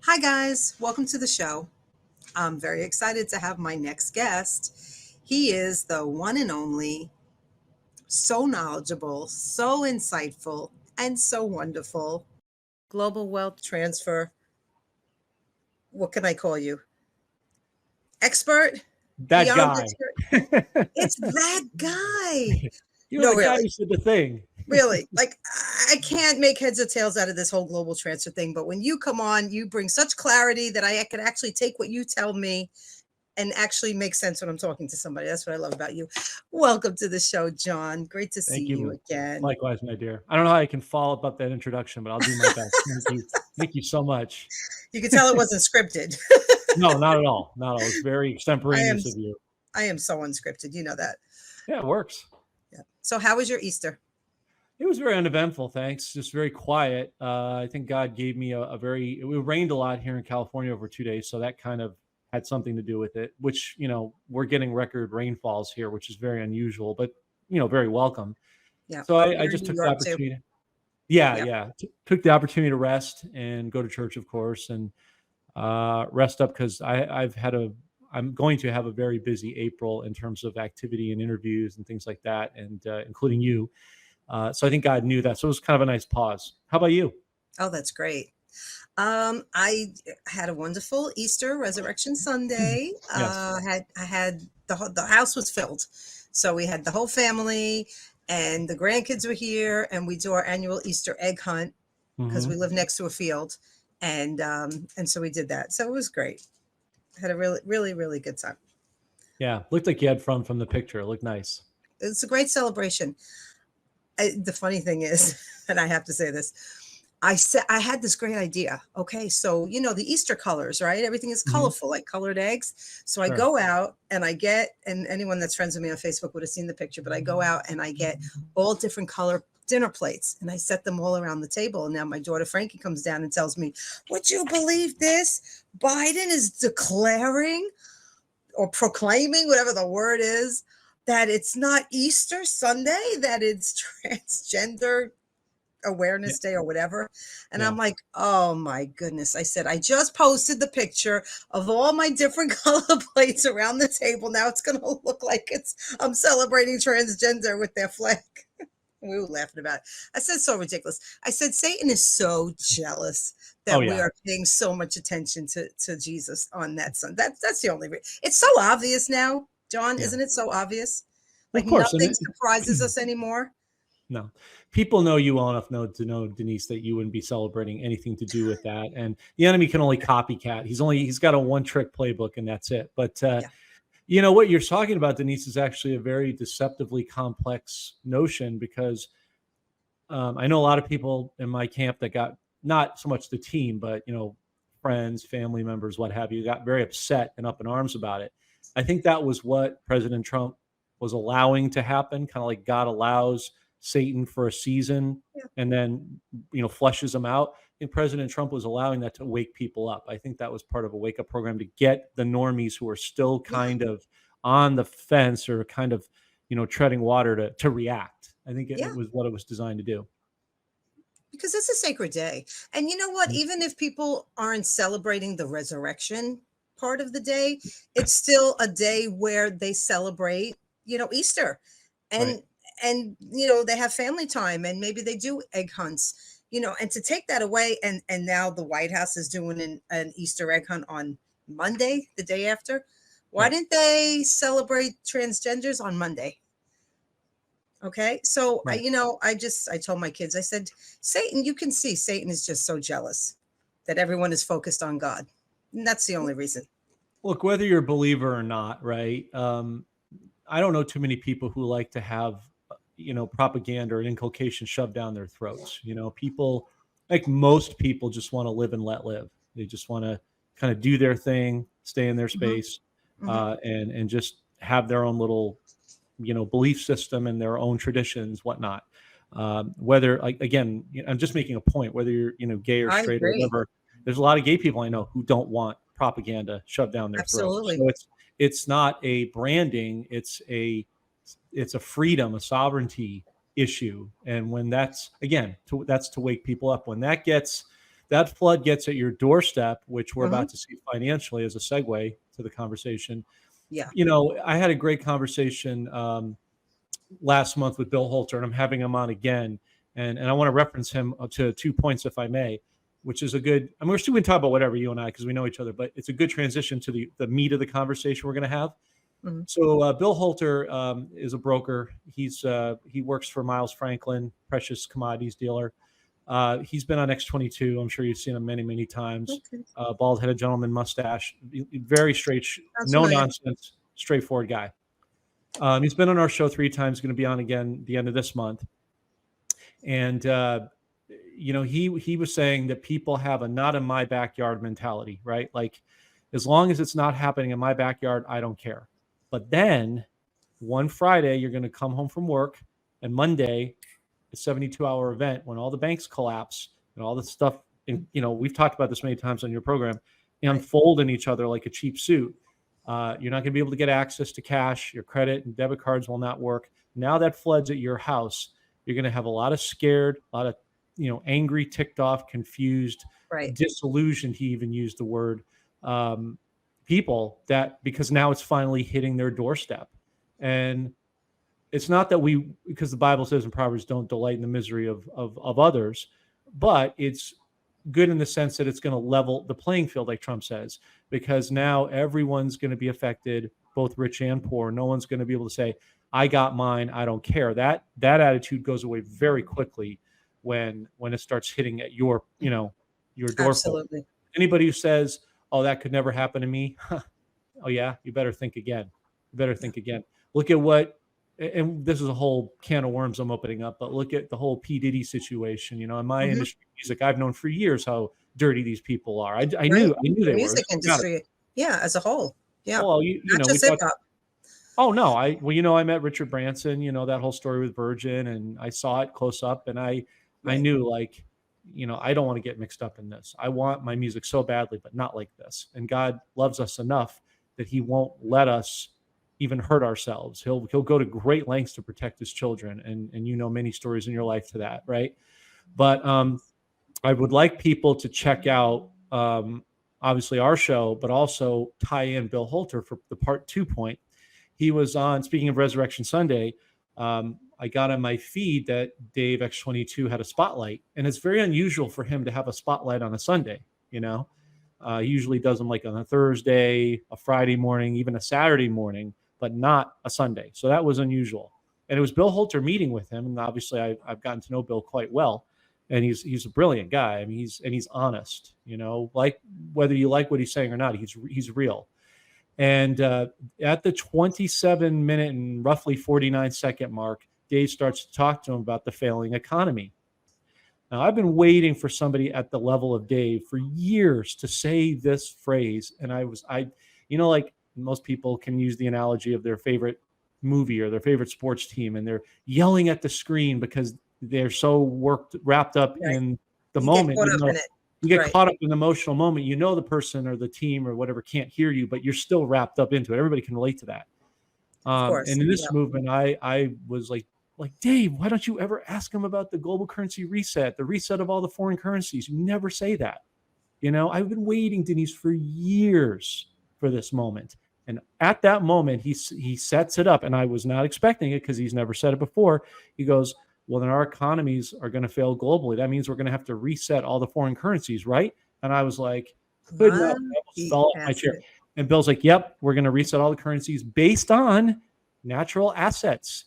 Hi, guys. Welcome to the show. I'm very excited to have my next guest. He is the one and only, so knowledgeable, so insightful, and so wonderful. Global wealth transfer. What can I call you? Expert? That Beyond guy. expert? It's that guy. You were No, the guy really. who said the thing. Really. Like, I can't make heads or tails out of this whole global transfer thing. But when you come on, you bring such clarity that I can actually take what you tell me and actually make sense when I'm talking to somebody. That's what I love about you. Welcome to the show, John. Great to see Thank you you. again. Likewise, my dear. I don't know how I can follow up that introduction, but I'll do my best. Thank you. Thank you so much. You can tell it wasn't scripted. No, not at all. Not at all. It's very I am extemporaneous of you. I am so unscripted. You know that. Yeah, it works. Yeah. So how was your Easter? It was very uneventful, thanks. Just very quiet. I think God gave me it rained a lot here in California over 2 days, so that kind of had something to do with it, which, we're getting record rainfalls here, which is very unusual, but, very welcome. Yeah. So I You're in just New took the York too. opportunity. Yeah, Yeah. yeah. Took the opportunity to rest and go to church, of course, and rest up because I'm going to have a very busy April in terms of activity and interviews and things like that, and including you. So I think God knew that. So it was kind of a nice pause. How about you? Oh, that's great. I had a wonderful Easter Resurrection Sunday. Yes. I had the house was filled, so we had the whole family, and the grandkids were here, and we do our annual Easter egg hunt because we Hmm. live next to a field, and so we did that. So it was great. Had a really, really, really good time. Yeah. Looked like you had fun from the picture. It looked nice. It's a great celebration. The funny thing is, and I have to say this, I said I had this great idea. Okay, so the Easter colors, right? Everything is Hmm. colorful, like colored eggs. So I Sure. go out and I get, and anyone that's friends with me on Facebook would have seen the picture, but I go out and I get all different color dinner plates and I set them all around the table. And now my daughter Frankie comes down and tells me, "Would you believe this? Biden is declaring or proclaiming, whatever the word is, that it's not Easter Sunday, that it's transgender Yeah. awareness day or whatever." And I'm Yeah. like, oh my goodness. I said, I just posted the picture of all my different color plates around the table. Now it's going to look like I'm celebrating transgender with their flag. We were laughing about it. I said, so ridiculous. I said, Satan is so jealous Oh, that we yeah. are paying so much attention to Jesus on that Sunday. That's the only reason. It's so obvious now, John, Yeah. isn't it so obvious? Well, Like of course. nothing surprises us anymore. No, people know you well enough to know, Denise, that you wouldn't be celebrating anything to do with that. And the enemy can only copycat. He's got a one trick playbook and that's it. But Yeah. what you're talking about, Denise, is actually a very deceptively complex notion because I know a lot of people in my camp that got not so much the team, but friends, family members, what have you, got very upset and up in arms about it. I think that was what President Trump was allowing to happen, kind of like God allows Satan for a season Yeah. and then flushes him out. I think President Trump was allowing that to wake people up. I think that was part of a wake up program to get the normies who are still Yeah. kind of on the fence or kind of treading water to react. I think it Yeah. was what it was designed to do. Because it's a sacred day. And you know what? Mhm. Even if people aren't celebrating the resurrection part of the day, it's still a day where they celebrate, Easter. Right. And they have family time and maybe they do egg hunts, and to take that away and now the White House is doing an Easter egg hunt on Monday, the day after. Why Yeah. didn't they celebrate transgenders on Monday? Okay. So Right. I told my kids, I said, Satan, you can see Satan is just so jealous that everyone is focused on God. And that's the only reason. Look, whether you're a believer or not, right? I don't know too many people who like to have, propaganda or inculcation shoved down their throats. People, like most people, just want to live and let live. They just want to kind of do their thing, stay in their Hmm. space, Hmm. and just have their own little, belief system and their own traditions, whatnot. Whether, like, again, I'm just making a point. Whether you're, gay or I straight or agree. whatever, there's a lot of gay people I know who don't want propaganda shoved down their throat. Absolutely. So it's not a branding. It's a freedom, a sovereignty issue. And when that's again, that's to wake people up. When that gets that flood gets at your doorstep, which we're Mm-hmm. about to see financially as a segue to the conversation. Yeah. You know, I had a great conversation last month with Bill Holter, and I'm having him on again. And I want to reference him to 2 points, if I may, which is a good, I mean, we're still going to talk about whatever, you and I, because we know each other, but it's a good transition to the meat of the conversation we're going to have. Mm-hmm. So Bill Holter is a broker. He works for Miles Franklin, precious commodities dealer. He's been on X22. I'm sure you've seen him many, many times. Okay. Bald-headed gentleman, mustache, very straight, no familiar. nonsense, straightforward guy. He's been on our show 3 times, going to be on again the end of this month. And, you know, he was saying that people have a not in my backyard mentality, right? Like, as long as it's not happening in my backyard, I don't care. But then one Friday, you're going to come home from work, and Monday, a 72-hour event when all the banks collapse and all the stuff, and, you know, we've talked about this many times on your program, unfold in each other like a cheap suit. You're not going to be able to get access to cash. Your credit and debit cards will not work. Now that floods at your house, you're going to have a lot of scared, a lot of, you know, angry, ticked off, confused, disillusioned. He even used the word, people that, because now it's finally hitting their doorstep. And it's not that because the Bible says in Proverbs, don't delight in the misery of others, but it's good in the sense that it's going to level the playing field, like Trump says, because now everyone's going to be affected, both rich and poor. No one's going to be able to say, I got mine, I don't care. That attitude goes away very quickly when it starts hitting at your, you know, your door. Absolutely. Anybody who says, oh, that could never happen to me. Oh yeah, you better think again. Look at what, and this is a whole can of worms I'm opening up, but look at the whole P. Diddy situation. You know, in my industry, music, I've known for years how dirty these people are. I knew they were. Music industry, as a whole. Yeah. Well, you know, just hip hop. Oh no, you know, I met Richard Branson. You know, that whole story with Virgin, and I saw it close up, and I knew, like, you know, I don't want to get mixed up in this. I want my music so badly, but not like this. And God loves us enough that He won't let us even hurt ourselves. He'll go to great lengths to protect His children, and you know many stories in your life to that, right? But I would like people to check out obviously our show, but also tie in Bill Holter for the part 2 point. He was on, speaking of Resurrection Sunday, I got on my feed that Dave X22 had a spotlight, and it's very unusual for him to have a spotlight on a Sunday. You know, he usually does them like on a Thursday, a Friday morning, even a Saturday morning, but not a Sunday. So that was unusual. And it was Bill Holter meeting with him, and obviously I've gotten to know Bill quite well, and he's a brilliant guy. I mean, he's honest. You know, like whether you like what he's saying or not, he's real. And at the 27-minute and roughly 49-second mark, Dave starts to talk to him about the failing economy. Now, I've been waiting for somebody at the level of Dave for years to say this phrase. And you know, like most people can use the analogy of their favorite movie or their favorite sports team, and they're yelling at the screen because they're so wrapped up in the moment. You get caught up in the emotional moment. You know, the person or the team or whatever can't hear you, but you're still wrapped up into it. Everybody can relate to that. And in this movement, I was like, Dave, why don't you ever ask him about the global currency reset, the reset of all the foreign currencies? You never say that. You know, I've been waiting, Denise, for years for this moment. And at that moment, he sets it up, and I was not expecting it because he's never said it before. He goes, well, then our economies are going to fail globally. That means we're going to have to reset all the foreign currencies, right? And I was like, good enough. I fell off my chair. And Bill's like, yep, we're going to reset all the currencies based on natural assets.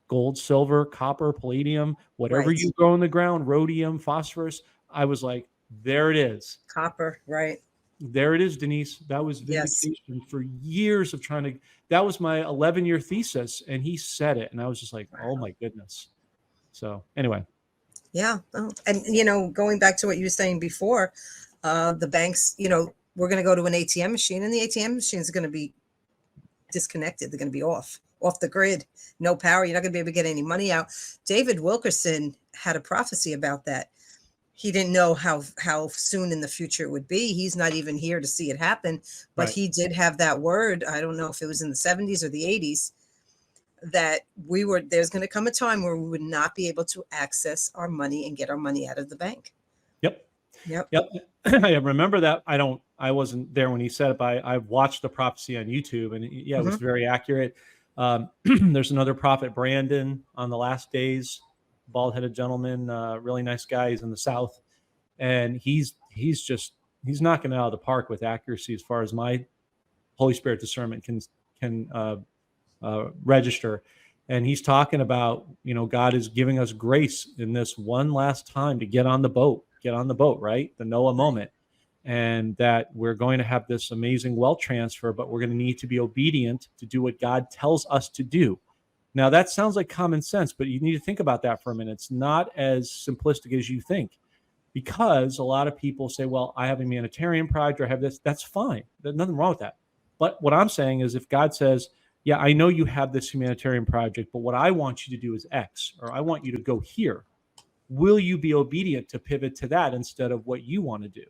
Gold, silver, copper, palladium, whatever you grow in the ground, rhodium, phosphorus. I was like, there it is. Copper, right. There it is, Denise. That was vindication for years of trying to, that was my 11-year thesis. And he said it. And I was just like, oh my goodness. So anyway. Yeah. Oh. And, you know, going back to what you were saying before, the banks, you know, we're going to go to an ATM machine, and the ATM machine is going to be disconnected. They're going to be off the grid, no power. You're not going to be able to get any money out. David Wilkerson had a prophecy about that. He didn't know how soon in the future it would be. He's not even here to see it happen, but he did have that word. I don't know if it was in the 70s or the 80s, that there's going to come a time where we would not be able to access our money and get our money out of the bank. Yep. Yep. Yep. I remember that. I wasn't there when he said it, but I watched the prophecy on YouTube, and yeah, it was very accurate. There's another prophet, Brandon, on the last days, bald-headed gentleman, really nice guy. He's in the South, and he's knocking it out of the park with accuracy as far as my Holy Spirit discernment can register. And he's talking about, God is giving us grace in this one last time to get on the boat, right? The Noah moment. And that we're going to have this amazing wealth transfer, but we're going to need to be obedient to do what God tells us to do. Now, that sounds like common sense, but you need to think about that for a minute. It's not as simplistic as you think, because a lot of people say, well, I have a humanitarian project, or I have this. That's fine. There's nothing wrong with that. But what I'm saying is, if God says, yeah, I know you have this humanitarian project, but what I want you to do is X, or I want you to go here. Will you be obedient to pivot to that instead of what you want to do?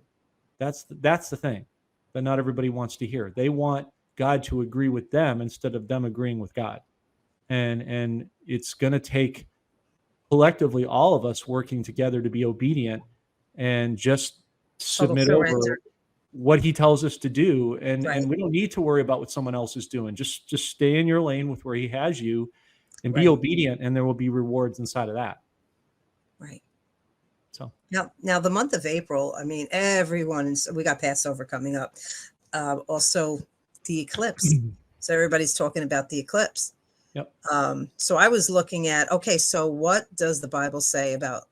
That's the thing that not everybody wants to hear. They want God to agree with them instead of them agreeing with God. And it's going to take collectively all of us working together to be obedient and just submit over what he tells us to do. And we don't need to worry about what someone else is doing. Just stay in your lane with where he has you and be obedient, and there will be rewards inside of that. Right. So now the month of April, I mean, we got Passover coming up. Also the eclipse. So everybody's talking about the eclipse. Yep. So I was looking at, okay, so what does the Bible say about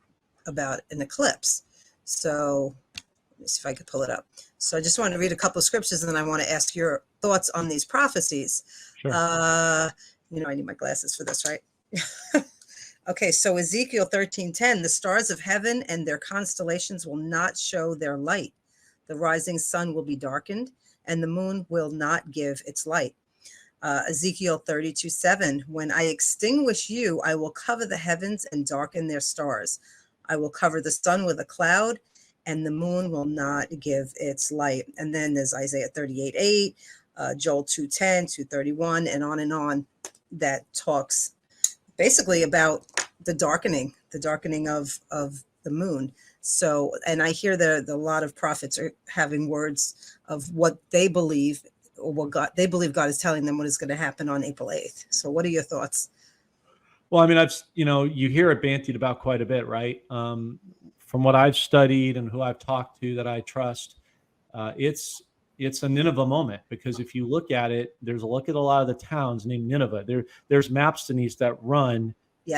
an eclipse? So let me see if I could pull it up. So I just want to read a couple of scriptures, and then I want to ask your thoughts on these prophecies. Sure. I need my glasses for this, right? Okay, so Ezekiel 13:10, the stars of heaven and their constellations will not show their light. The rising sun will be darkened, and the moon will not give its light. Ezekiel 32:7, when I extinguish you, I will cover the heavens and darken their stars. I will cover the sun with a cloud, and the moon will not give its light. And then there's Isaiah 38:8, Joel 2:10, 2:31, and on, that talks basically about the darkening of the moon. So, and I hear that a lot of prophets are having words of what they believe, or what they believe God is telling them what is going to happen on April 8th. So what are your thoughts? Well, I mean, you hear it bantied about quite a bit, right? From what I've studied and who I've talked to that I trust, it's a Nineveh moment, because if you look at it, there's a look at a lot of the towns named Nineveh. There's maps, Denise, that run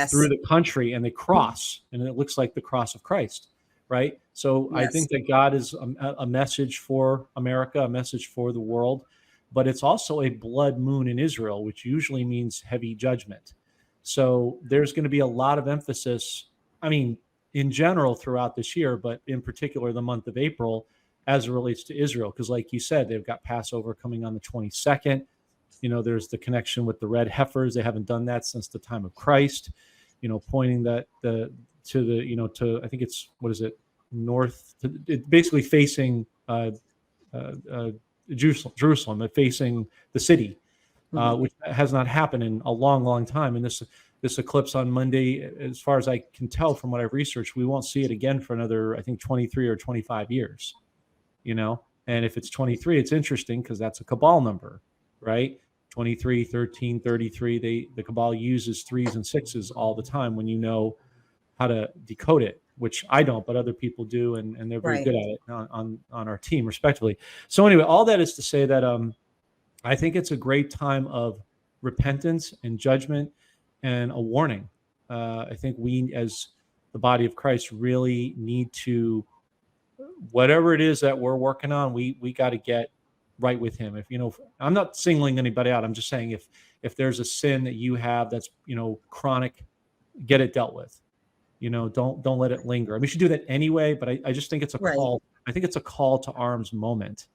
through the country, and they cross, and it looks like the cross of Christ, right? So I think that God is a message for America, a message for the world, but it's also a blood moon in Israel, which usually means heavy judgment. So there's going to be a lot of emphasis, I mean, in general throughout this year, but in particular the month of April, as it relates to Israel. Because like you said, they've got Passover coming on the 22nd. There's the connection with the red heifers. They haven't done that since the time of Christ, pointing that to, I think it's, what is it? North, it basically facing Jerusalem, facing the city, which has not happened in a long, long time. And this eclipse on Monday, as far as I can tell from what I've researched, we won't see it again for another, I think, 23 or 25 years, And if it's 23, it's interesting because that's a Cabal number, right? 23, 13, 33, the Cabal uses 3s and 6s all the time when you know how to decode it, which I don't, but other people do, and they're very good at it on our team, respectively. So anyway, all that is to say that I think it's a great time of repentance and judgment and a warning. I think we, as the body of Christ, really need to, whatever it is that we're working on, we got to get right with him. If I'm not singling anybody out. I'm just saying if there's a sin that you have that's chronic, get it dealt with. Don't let it linger. I mean, you should do that anyway, but I just think it's a call. I think it's a call to arms moment,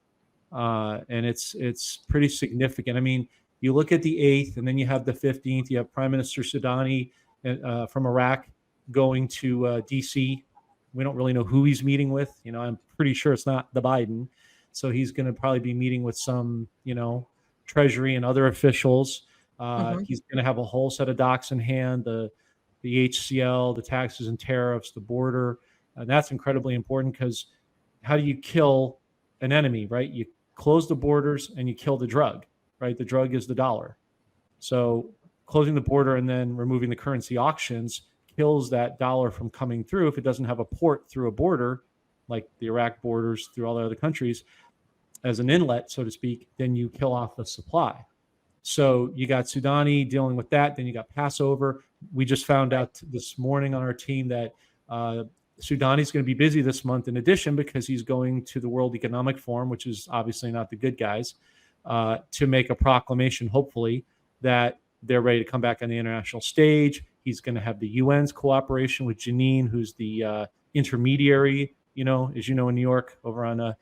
and it's pretty significant. I mean, you look at the 8th, and then you have the 15th. You have Prime Minister Soudani from Iraq going to D.C. We don't really know who he's meeting with. I'm pretty sure it's not the Biden. So he's going to probably be meeting with some, Treasury and other officials. He's going to have a whole set of docs in hand, the HCL, the taxes and tariffs, the border. And that's incredibly important because how do you kill an enemy, right? You close the borders and you kill the drug, right? The drug is the dollar. So closing the border and then removing the currency auctions kills that dollar from coming through. If it doesn't have a port through a border, like the Iraq borders through all the other countries, as an inlet, so to speak, then you kill off the supply. So you got Sudani dealing with that. Then you got Passover. We just found out this morning on our team that Sudani's going to be busy this month in addition, because he's going to the World Economic Forum, which is obviously not the good guys, to make a proclamation, hopefully, that they're ready to come back on the international stage. He's going to have the UN's cooperation with Janine, who's the intermediary, as you know, in New York, over on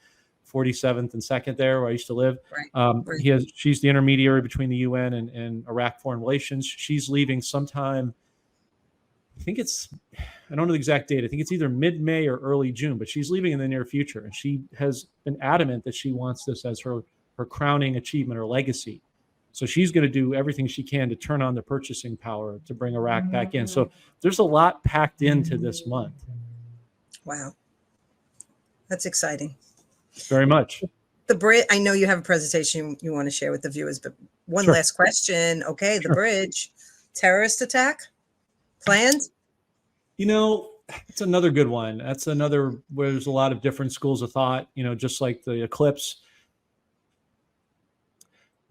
47th and 2nd there, where I used to live. Right. She's the intermediary between the UN and Iraq foreign relations. She's leaving sometime, I don't know the exact date. I think it's either mid-May or early June, but she's leaving in the near future. And she has been adamant that she wants this as her crowning achievement or legacy. So she's going to do everything she can to turn on the purchasing power to bring Iraq back in. So there's a lot packed into this month. Wow. That's exciting. Very much. The bridge, I know you have a presentation you want to share with the viewers, but one last question. Okay, the bridge, terrorist attack planned? It's another good one. That's another where there's a lot of different schools of thought, just like the Eclipse.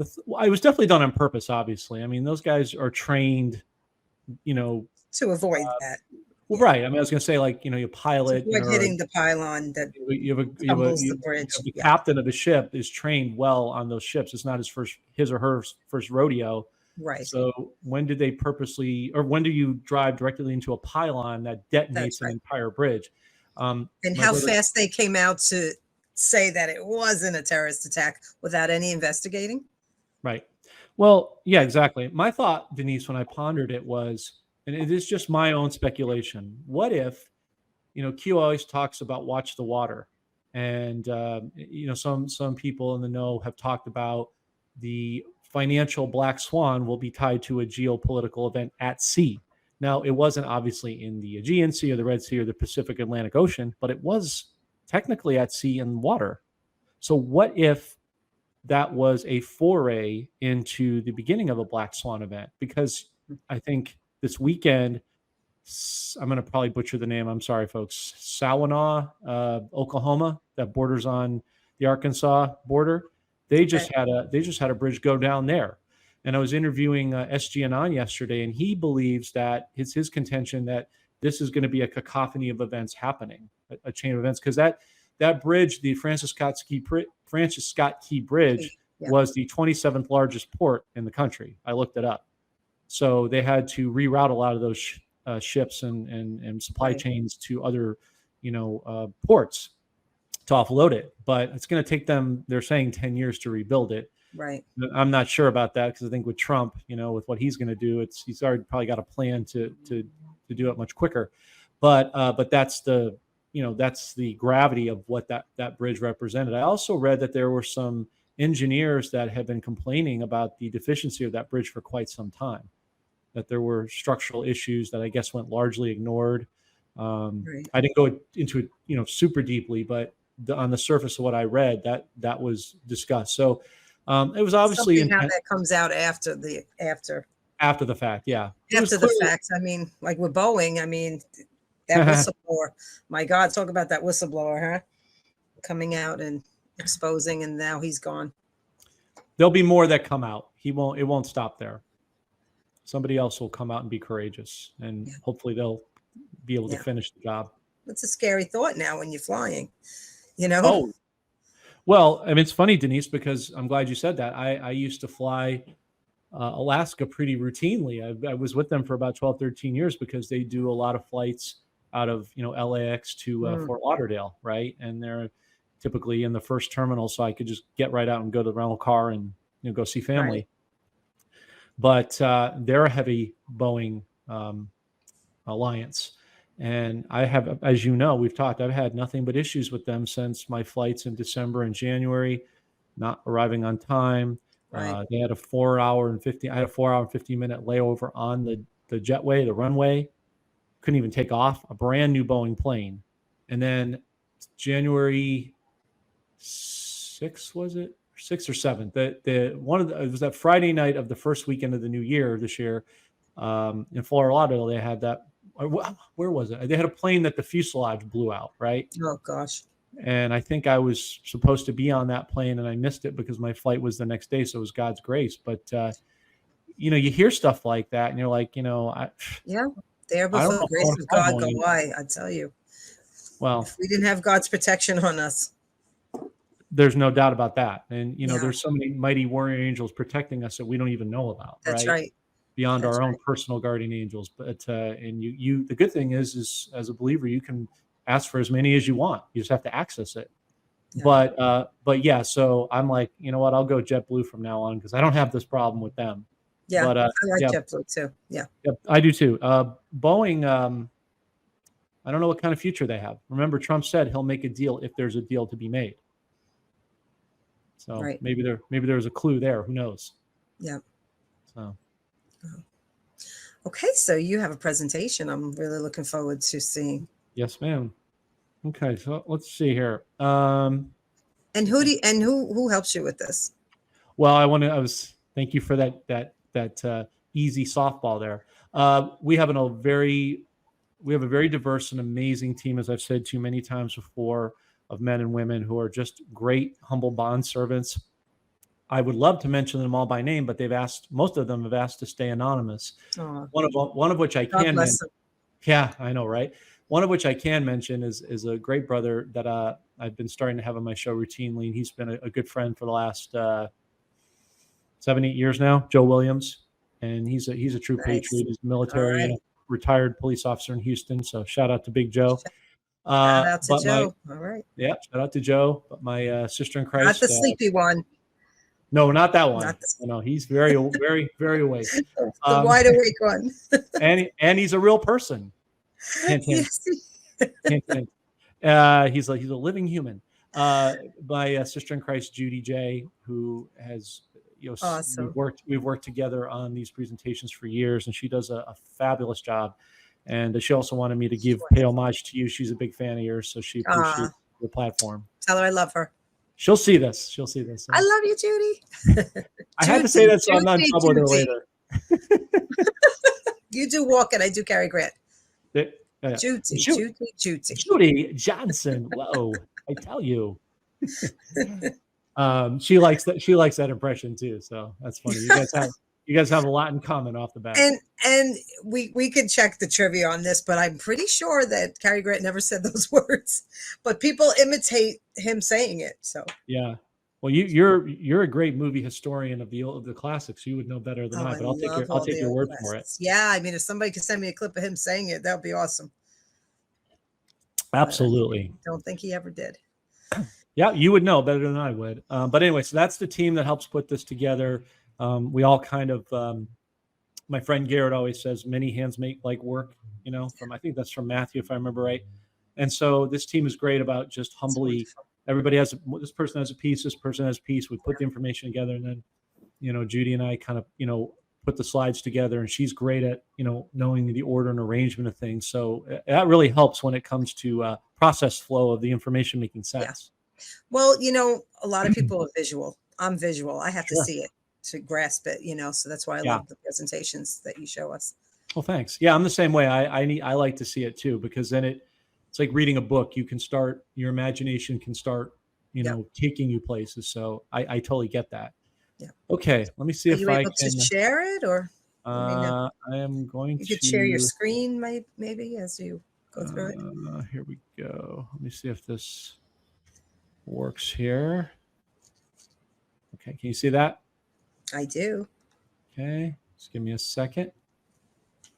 It was definitely done on purpose, obviously. I mean, those guys are trained, to avoid that. Well, right. I mean, I was going to say, like, you pilot. You're hitting the pylon that tumbles the bridge. The captain of a ship is trained well on those ships. It's not his or her first rodeo. Right. So when do you drive directly into a pylon that detonates an entire bridge? And how fast they came out to say that it wasn't a terrorist attack without any investigating? Right. Well, yeah, exactly. My thought, Denise, when I pondered it was, and it is just my own speculation, what if, Q always talks about watch the water. And, some people in the know have talked about the financial black swan will be tied to a geopolitical event at sea. Now, it wasn't obviously in the Aegean Sea or the Red Sea or the Pacific Atlantic Ocean, but it was technically at sea and water. So what if that was a foray into the beginning of a black swan event? Because I think this weekend, I'm going to probably butcher the name. I'm sorry, folks. Sawanaw, Oklahoma, that borders on the Arkansas border. They just had a bridge go down there. And I was interviewing SG Anon yesterday, and he believes that it's his contention that this is going to be a cacophony of events happening, a chain of events, because that bridge, the Francis Scott Key Bridge, was the 27th largest port in the country. I looked it up. So they had to reroute a lot of those ships and supply chains to other, ports to offload it. But it's going to take them, they're saying, 10 years to rebuild it. Right. I'm not sure about that, because I think with Trump, with what he's going to do, he's already probably got a plan to do it much quicker. But that's that's the gravity of what that bridge represented. I also read that there were some engineers that had been complaining about the deficiency of that bridge for quite some time, that there were structural issues that I guess went largely ignored. I didn't go into it, super deeply, but on the surface of what I read, that was discussed. So it was obviously how that comes out after the fact. Yeah. After the fact. I mean, like with Boeing, that whistleblower, my God, talk about that whistleblower, huh? Coming out and exposing, and now he's gone. There'll be more that come out. It won't stop there. Somebody else will come out and be courageous, and hopefully they'll be able to finish the job. That's a scary thought now when you're flying, Oh, well, it's funny, Denise, because I'm glad you said that. I used to fly Alaska pretty routinely. I was with them for about 12, 13 years, because they do a lot of flights out of, LAX to Fort Lauderdale, right? And they're typically in the first terminal, so I could just get right out and go to the rental car and go see family. Right. But they're a heavy Boeing alliance. And I have, as we've talked, I've had nothing but issues with them since my flights in December and January, not arriving on time. Right. They had a 4 hour and 15-minute layover on the jetway, the runway. Couldn't even take off, a brand new Boeing plane. And then January 6th, was it 6th or 7th? It was that Friday night of the first weekend of the new year this year. In Fort Lauderdale, they had that. Where was it? They had a plane that the fuselage blew out, right? Oh gosh. And I think I was supposed to be on that plane, and I missed it because my flight was the next day. So it was God's grace. But you hear stuff like that, and you're like, Yeah, there I don't before know the grace of God go by. I tell you. Well, if we didn't have God's protection on us, there's no doubt about that. And Yeah. there's so many mighty warrior angels protecting us that we don't even know about. That's right. Beyond That's our own right. personal guardian angels. But and you the good thing is as a believer, you can ask for as many as you want. You just have to access it. Yeah. But yeah, so I'm like, you know what, I'll go JetBlue from now on because I don't have this problem with them. Yeah, but I like JetBlue too. Yeah, I do too. Boeing, I don't know what kind of future they have. Remember, Trump said he'll make a deal if there's a deal to be made. So maybe there's a clue there. Who knows? Yeah. So. Okay, so you have a presentation I'm really looking forward to seeing. Yes, ma'am. Okay, so let's see here. And who helps you with this? Well, thank you for that easy softball there. We have a very diverse and amazing team, as I've said to you many times before, of men and women who are just great, humble bond servants. I would love to mention them all by name, but most of them have asked to stay anonymous. One of which I can mention. Yeah, I know, right? One of which I can mention is a great brother that I've been starting to have on my show routinely, and he's been a good friend for the last 7-8 years now. Joe Williams, and he's a true patriot. He's military, and a retired police officer in Houston. So shout out to Big Joe. Shout out to Joe. All right. Yeah, shout out to Joe. But my sister in Christ. Not the sleepy one. No, not that one. No, he's very, very, very awake. The wide awake one. and he's a real person. He's a living human. My sister in Christ, Judy J, who has awesome. We've worked together on these presentations for years, and she does a fabulous job. And she also wanted me to pay homage to you. She's a big fan of yours, so she appreciates the platform. Tell her I love her. She'll see this. I love you, Judy. I had to say that so I'm not in trouble with her later. You do walk and I do Cary Grant. Judy Johnson. Whoa, I tell you. She likes that impression too. So that's funny. You guys have a lot in common off the bat. And we could check the trivia on this, but I'm pretty sure that Cary Grant never said those words. But people imitate him saying it. So yeah. Well, you're a great movie historian of the classics. You would know better than I, but I'll take your word for it. Yeah, I mean, if somebody could send me a clip of him saying it, that would be awesome. Absolutely. I don't think he ever did. Yeah, you would know better than I would. But anyway, so that's the team that helps put this together. We all kind of, my friend Garrett always says, many hands make light work, I think that's from Matthew, if I remember right. And so this team is great about just humbly, everybody this person has a piece, this person has a piece. We put the information together, and then, Judy and I kind of, put the slides together, and she's great at, knowing the order and arrangement of things. So that really helps when it comes to process flow of the information making sense. Yeah. Well, a lot of people are visual. I'm visual. I have to see it to grasp it, so that's why I love the presentations that you show us. Well, thanks. Yeah, I'm the same way. I like to see it too, because then it's like reading a book. You can start, your imagination can start, taking you places. So I totally get that. Yeah. Okay. Let me see if I can. Are you able to share it, or? I am going to. You could share your screen maybe as you go through it. Here we go. Let me see if this works here. Okay. Can you see that? I do. Okay. Just give me a second.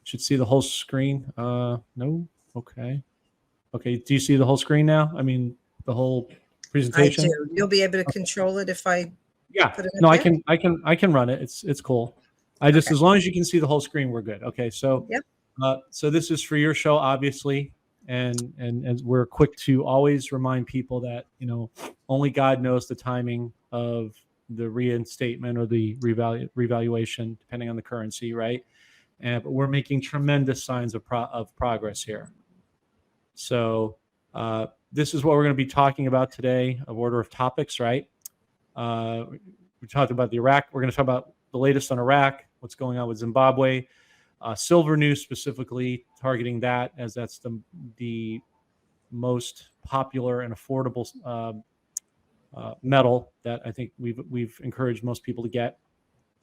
Should see the whole screen. No. Okay. Okay. Do you see the whole screen now? I mean, the whole presentation. I do. You'll be able to control it if I. Put it in there? I can run it. It's cool. As long as you can see the whole screen, we're good. Okay. So. Yep. So this is for your show, obviously, and we're quick to always remind people that only God knows the timing of the reinstatement or the revaluation, depending on the currency, right? But we're making tremendous signs of progress here. So this is what we're going to be talking about today, of order of topics, right? We talked about the Iraq. We're going to talk about the latest on Iraq, what's going on with Zimbabwe, silver news specifically, targeting that as that's the most popular and affordable metal that I think we've encouraged most people to get.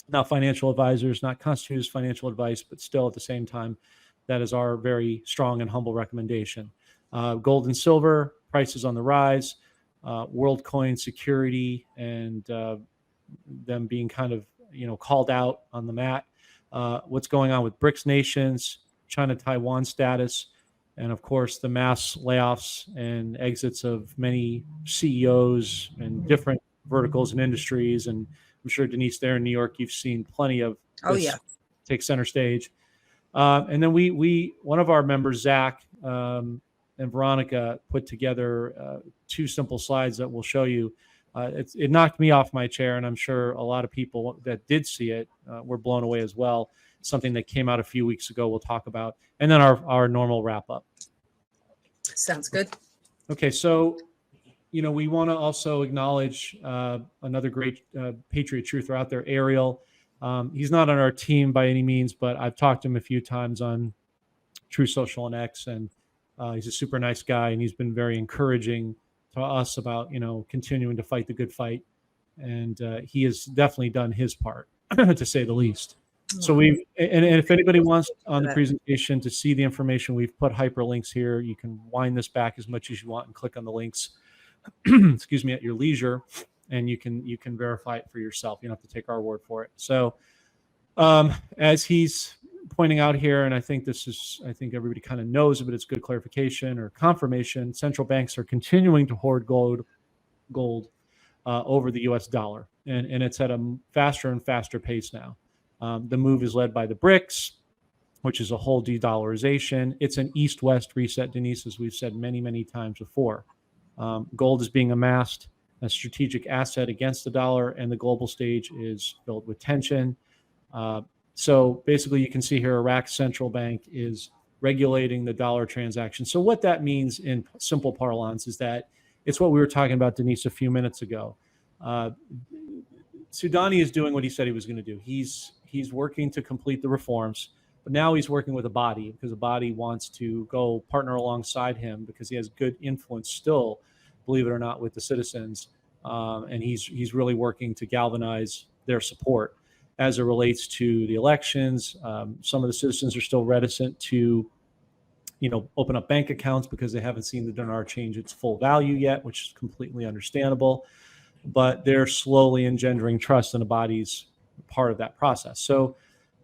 Not financial advisors, not constituted as financial advice, but still at the same time, that is our very strong and humble recommendation. Gold and silver prices on the rise, world coin security, and them being kind of called out on the mat. What's going on with BRICS nations, China-Taiwan status, and of course the mass layoffs and exits of many CEOs and different verticals and industries. And I'm sure, Denise, there in New York, you've seen plenty of this take center stage. And then one of our members, Zach, and Veronica, put together 2 simple slides that we'll show you. It knocked me off my chair, and I'm sure a lot of people that did see it were blown away as well. Something that came out a few weeks ago we'll talk about. And then our normal wrap up. Sounds good. Okay, so we want to also acknowledge another great Patriot truther out there, Ariel. He's not on our team by any means, but I've talked to him a few times on True Social and X, and he's a super nice guy, and he's been very encouraging to us about continuing to fight the good fight, and he has definitely done his part, to say the least. So and if anybody wants on the presentation to see the information, we've put hyperlinks here. You can wind this back as much as you want and click on the links, excuse me, at your leisure, and you can verify it for yourself. You don't have to take our word for it. So as he's pointing out here, and I think everybody kind of knows it, but it's good clarification or confirmation, central banks are continuing to hoard gold over the US dollar, and it's at a faster and faster pace now. The move is led by the BRICS, which is a whole de-dollarization. It's an east-west reset, Denise, as we've said many, many times before. Gold is being amassed, a strategic asset against the dollar, and the global stage is filled with tension. So basically, you can see here, Iraq's central bank is regulating the dollar transaction. So what that means in simple parlance is that it's what we were talking about, Denise, a few minutes ago. Soudani is doing what he said he was going to do. He's working to complete the reforms, but now he's working with a body because the body wants to go partner alongside him because he has good influence still, believe it or not, with the citizens. And he's really working to galvanize their support as it relates to the elections. Some of the citizens are still reticent to, open up bank accounts because they haven't seen the dinar change its full value yet, which is completely understandable. But they're slowly engendering trust in the body's part of that process. So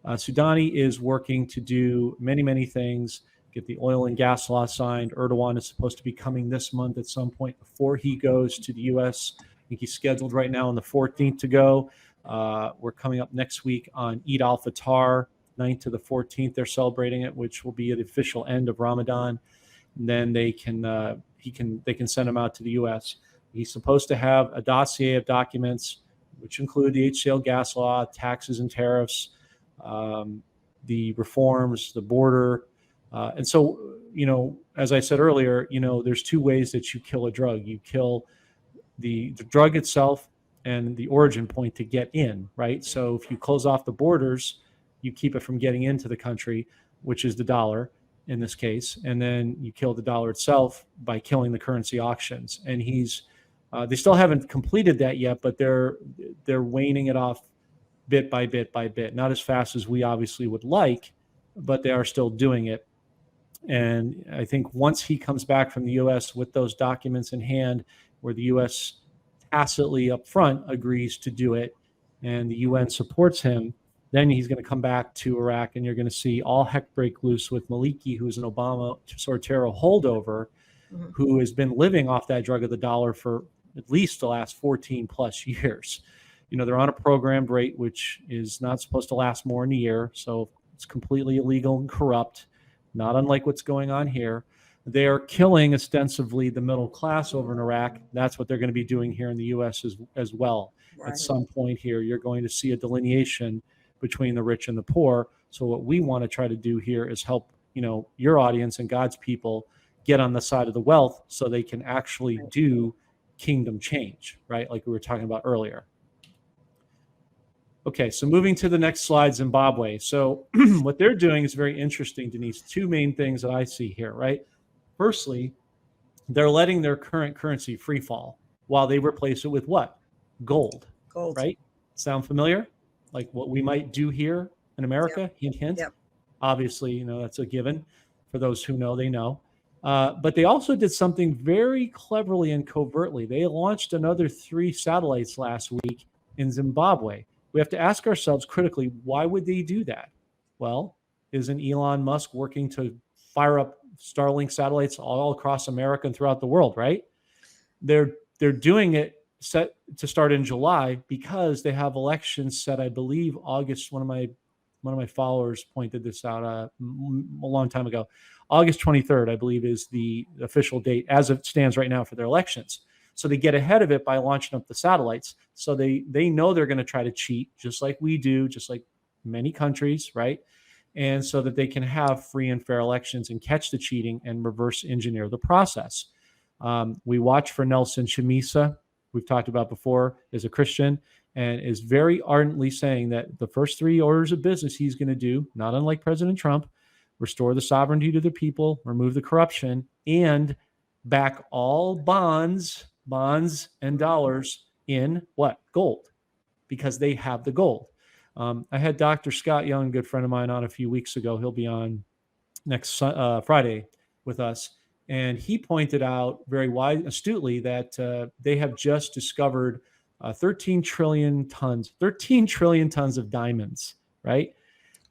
Soudani is working to do many, many things, get the oil and gas law signed. Erdogan is supposed to be coming this month at some point before he goes to the U.S. I think he's scheduled right now on the 14th to go. We're coming up next week on Eid al-Fitr, 9th to the 14th. They're celebrating it, which will be the official end of Ramadan. And then they can send him out to the U.S. He's supposed to have a dossier of documents, which include the HCL gas law, taxes and tariffs, the reforms, the border. And so, as I said earlier, there's 2 ways that you kill a drug. You kill the drug itself and the origin point to get in, right? So if you close off the borders, you keep it from getting into the country, which is the dollar in this case. And then you kill the dollar itself by killing the currency auctions. And they still haven't completed that yet, but they're waning it off bit by bit by bit. Not as fast as we obviously would like, but they are still doing it. And I think once he comes back from the U.S. with those documents in hand, where the U.S. tacitly up front agrees to do it, and the UN supports him, then he's going to come back to Iraq, and you're going to see all heck break loose with Maliki, who's an Obama Sortero holdover, who has been living off that drug of the dollar for at least the last 14 plus years. They're on a programmed rate, which is not supposed to last more than a year. So it's completely illegal and corrupt, not unlike what's going on here. They are killing ostensibly the middle class over in Iraq. That's what they're going to be doing here in the U.S. as well. Right. At some point here, you're going to see a delineation between the rich and the poor. So what we want to try to do here is help, your audience and God's people get on the side of the wealth so they can actually do kingdom change, right? Like we were talking about earlier. Okay, so moving to the next slide, Zimbabwe. So what they're doing is very interesting, Denise. Two main things that I see here, right? Firstly, they're letting their current currency free fall while they replace it with what? Gold, Gold. right? Sound familiar? Like what we might do here in America? Yep. Hint, hint. Yep. Obviously, that's a given. For those who know, they know. But they also did something very cleverly and covertly. They launched another 3 satellites last week in Zimbabwe. We have to ask ourselves critically, why would they do that? Well, isn't Elon Musk working to fire up Starlink satellites all across America and throughout the world, right? They're doing it set to start in July because they have elections set, I believe, August. One of my followers pointed this out a long time ago. August 23rd, I believe, is the official date as it stands right now for their elections. So they get ahead of it by launching up the satellites. So they know they're going to try to cheat, just like we do, just like many countries, right? And so that they can have free and fair elections and catch the cheating and reverse engineer the process. We watch for Nelson Chamisa, we've talked about before, is a Christian and is very ardently saying that the first 3 orders of business he's going to do, not unlike President Trump, restore the sovereignty to the people, remove the corruption, and back all bonds and dollars in what? Gold, because they have the gold. I had Dr. Scott Young, a good friend of mine, on a few weeks ago. He'll be on next Friday with us. And he pointed out very astutely that they have just discovered 13 trillion tons of diamonds, right?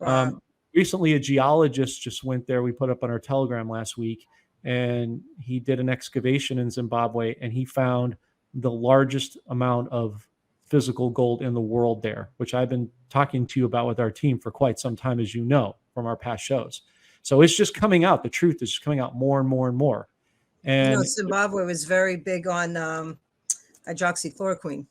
Wow. Recently, a geologist just went there. We put up on our Telegram last week, and he did an excavation in Zimbabwe, and he found the largest amount of physical gold in the world there, which I've been talking to you about with our team for quite some time, as you know, from our past shows. So it's just coming out. The truth is just coming out more and more and more. And Zimbabwe was very big on hydroxychloroquine.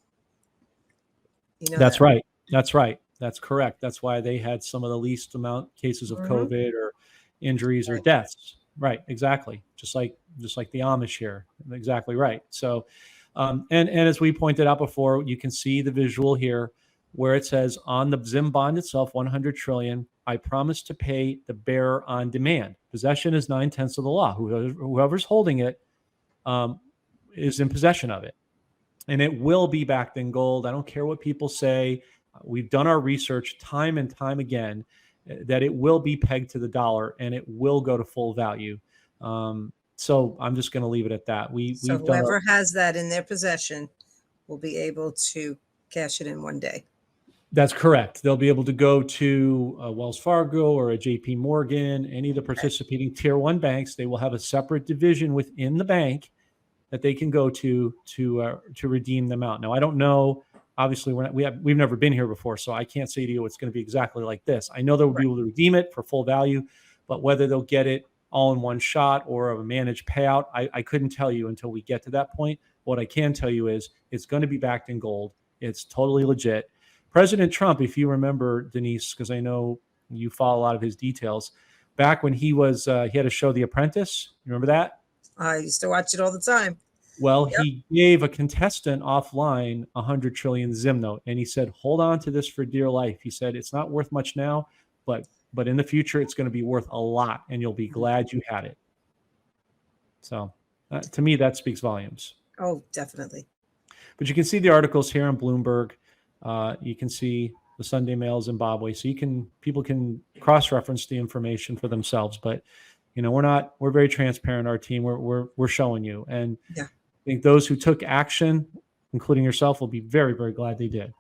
That's right. That's right. That's correct. That's why they had some of the least amount cases of COVID or injuries or deaths. Right. Exactly. Just like the Amish here. Exactly right. So, and as we pointed out before, you can see the visual here where it says on the Zim bond itself, 100 trillion. I promise to pay the bearer on demand. Possession is 9/10 of the law. Whoever's holding it is in possession of it. And it will be backed in gold. I don't care what people say. We've done our research time and time again that it will be pegged to the dollar and it will go to full value. So I'm just going to leave it at that. So whoever has that in their possession will be able to cash it in one day. That's correct. They'll be able to go to a Wells Fargo or a JP Morgan, any of the participating tier 1 banks. They will have a separate division within the bank that they can go to redeem them out. Now, I don't know. Obviously, we've never been here before, so I can't say to you it's going to be exactly like this. I know they'll be able to redeem it for full value, but whether they'll get it all in one shot or a managed payout, I couldn't tell you until we get to that point. What I can tell you is it's going to be backed in gold. It's totally legit. President Trump, if you remember, Denise, because I know you follow a lot of his details, back when he was he had a show, The Apprentice. You remember that? I used to watch it all the time. Well, he gave a contestant offline 100 trillion Zim note, and he said, hold on to this for dear life. He said, it's not worth much now, but in the future, it's going to be worth a lot, and you'll be glad you had it. So to me, that speaks volumes. Oh, definitely. But you can see the articles here on Bloomberg. You can see the Sunday Mail Zimbabwe. So people can cross-reference the information for themselves. But, we're very transparent, our team. We're showing you. And I think those who took action, including yourself, will be very, very glad they did.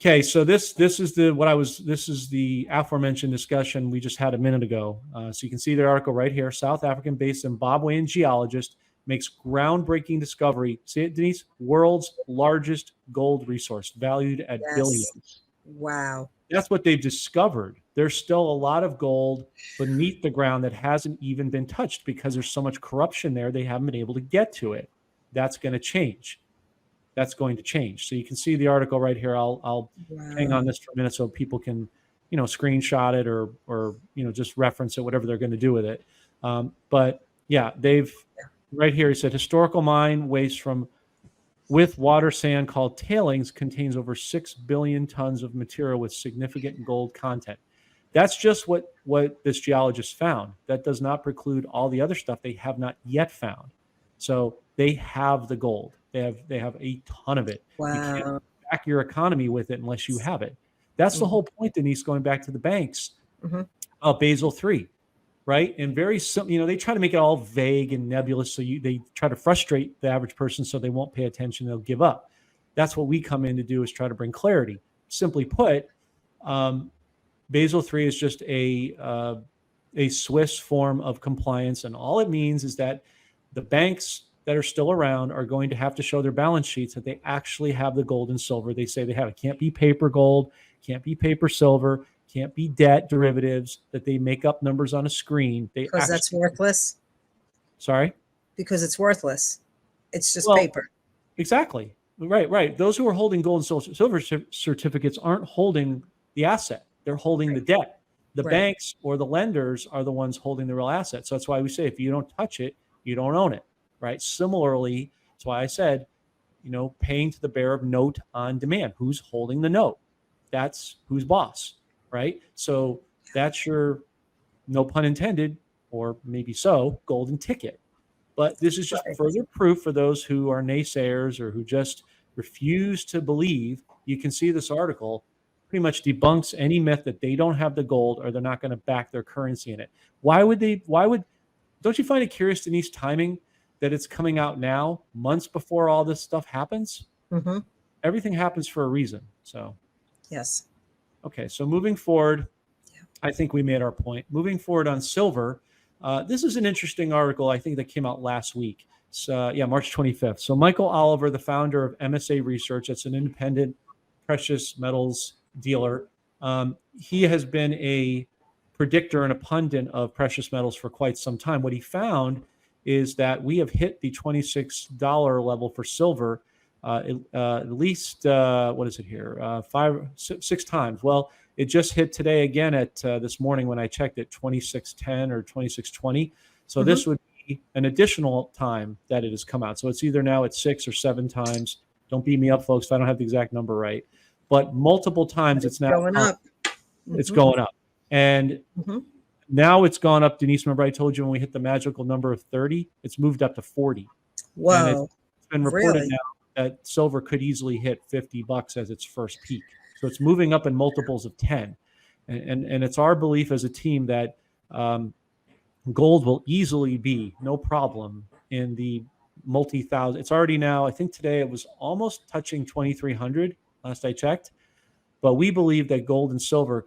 Okay, so this is the aforementioned discussion we just had a minute ago. So you can see the article right here. South African-based Zimbabwean geologist makes groundbreaking discovery. See it, Denise? World's largest gold resource, valued at billions. Wow. That's what they've discovered. There's still a lot of gold beneath the ground that hasn't even been touched because there's so much corruption there, they haven't been able to get to it. That's going to change. That's going to change. So you can see the article right here. I'll hang on this for a minute so people can, screenshot it or just reference it, whatever they're going to do with it. But yeah, they've right here. He said historical mine waste from with water sand called tailings contains over 6 billion tons of material with significant gold content. That's just what this geologist found. That does not preclude all the other stuff they have not yet found. So they have the gold. They have a ton of it. You can't Wow. back your economy with it unless you have it. That's the whole point, Denise, going back to the banks of Basel III, right? And very simple, they try to make it all vague and nebulous. So they try to frustrate the average person so they won't pay attention. They'll give up. That's what we come in to do, is try to bring clarity. Simply put, Basel III is just a Swiss form of compliance. And all it means is that the banks that are still around are going to have to show their balance sheets that they actually have the gold and silver they say they have. It can't be paper gold, can't be paper silver, can't be debt derivatives that they make up numbers on a screen. Because that's worthless. Sorry? Because it's worthless. It's just Well, paper. Exactly. Right. Those who are holding gold and silver certificates aren't holding the asset. They're holding the debt. The banks or the lenders are the ones holding the real asset. So that's why we say if you don't touch it, you don't own it. Right. Similarly, that's why I said, paying to the bearer of note on demand. Who's holding the note? That's who's boss. Right. So that's your, no pun intended, or maybe so, golden ticket. But this is just further proof for those who are naysayers or who just refuse to believe. You can see this article pretty much debunks any myth that they don't have the gold or they're not going to back their currency in it. Don't you find it curious, Denise, timing that it's coming out now, months before all this stuff happens? Mm-hmm. Everything happens for a reason. So, yes. Okay. So moving forward, I think we made our point. Moving forward on silver, this is an interesting article, I think, that came out last week. So, March 25th. So Michael Oliver, the founder of MSA Research, it's an independent precious metals dealer. He has been a predictor and a pundit of precious metals for quite some time. What he found is that we have hit the $26 level for silver at least, what is it here? 6 times. Well, it just hit today again at this morning when I checked at 26.10 or 26.20. So this would be an additional time that it has come out. So it's either now at 6 or 7 times. Don't beat me up, folks, if I don't have the exact number right. But multiple times it's now going up. It's going up. And now it's gone up. Denise, remember I told you when we hit the magical number of 30, it's moved up to 40. Whoa. And it's been reported now that silver could easily hit $50 as its first peak. So it's moving up in multiples of 10. And it's our belief as a team that gold will easily be, no problem, in the multi-thousand. It's already now, I think today it was almost touching 2,300 last I checked. But we believe that gold and silver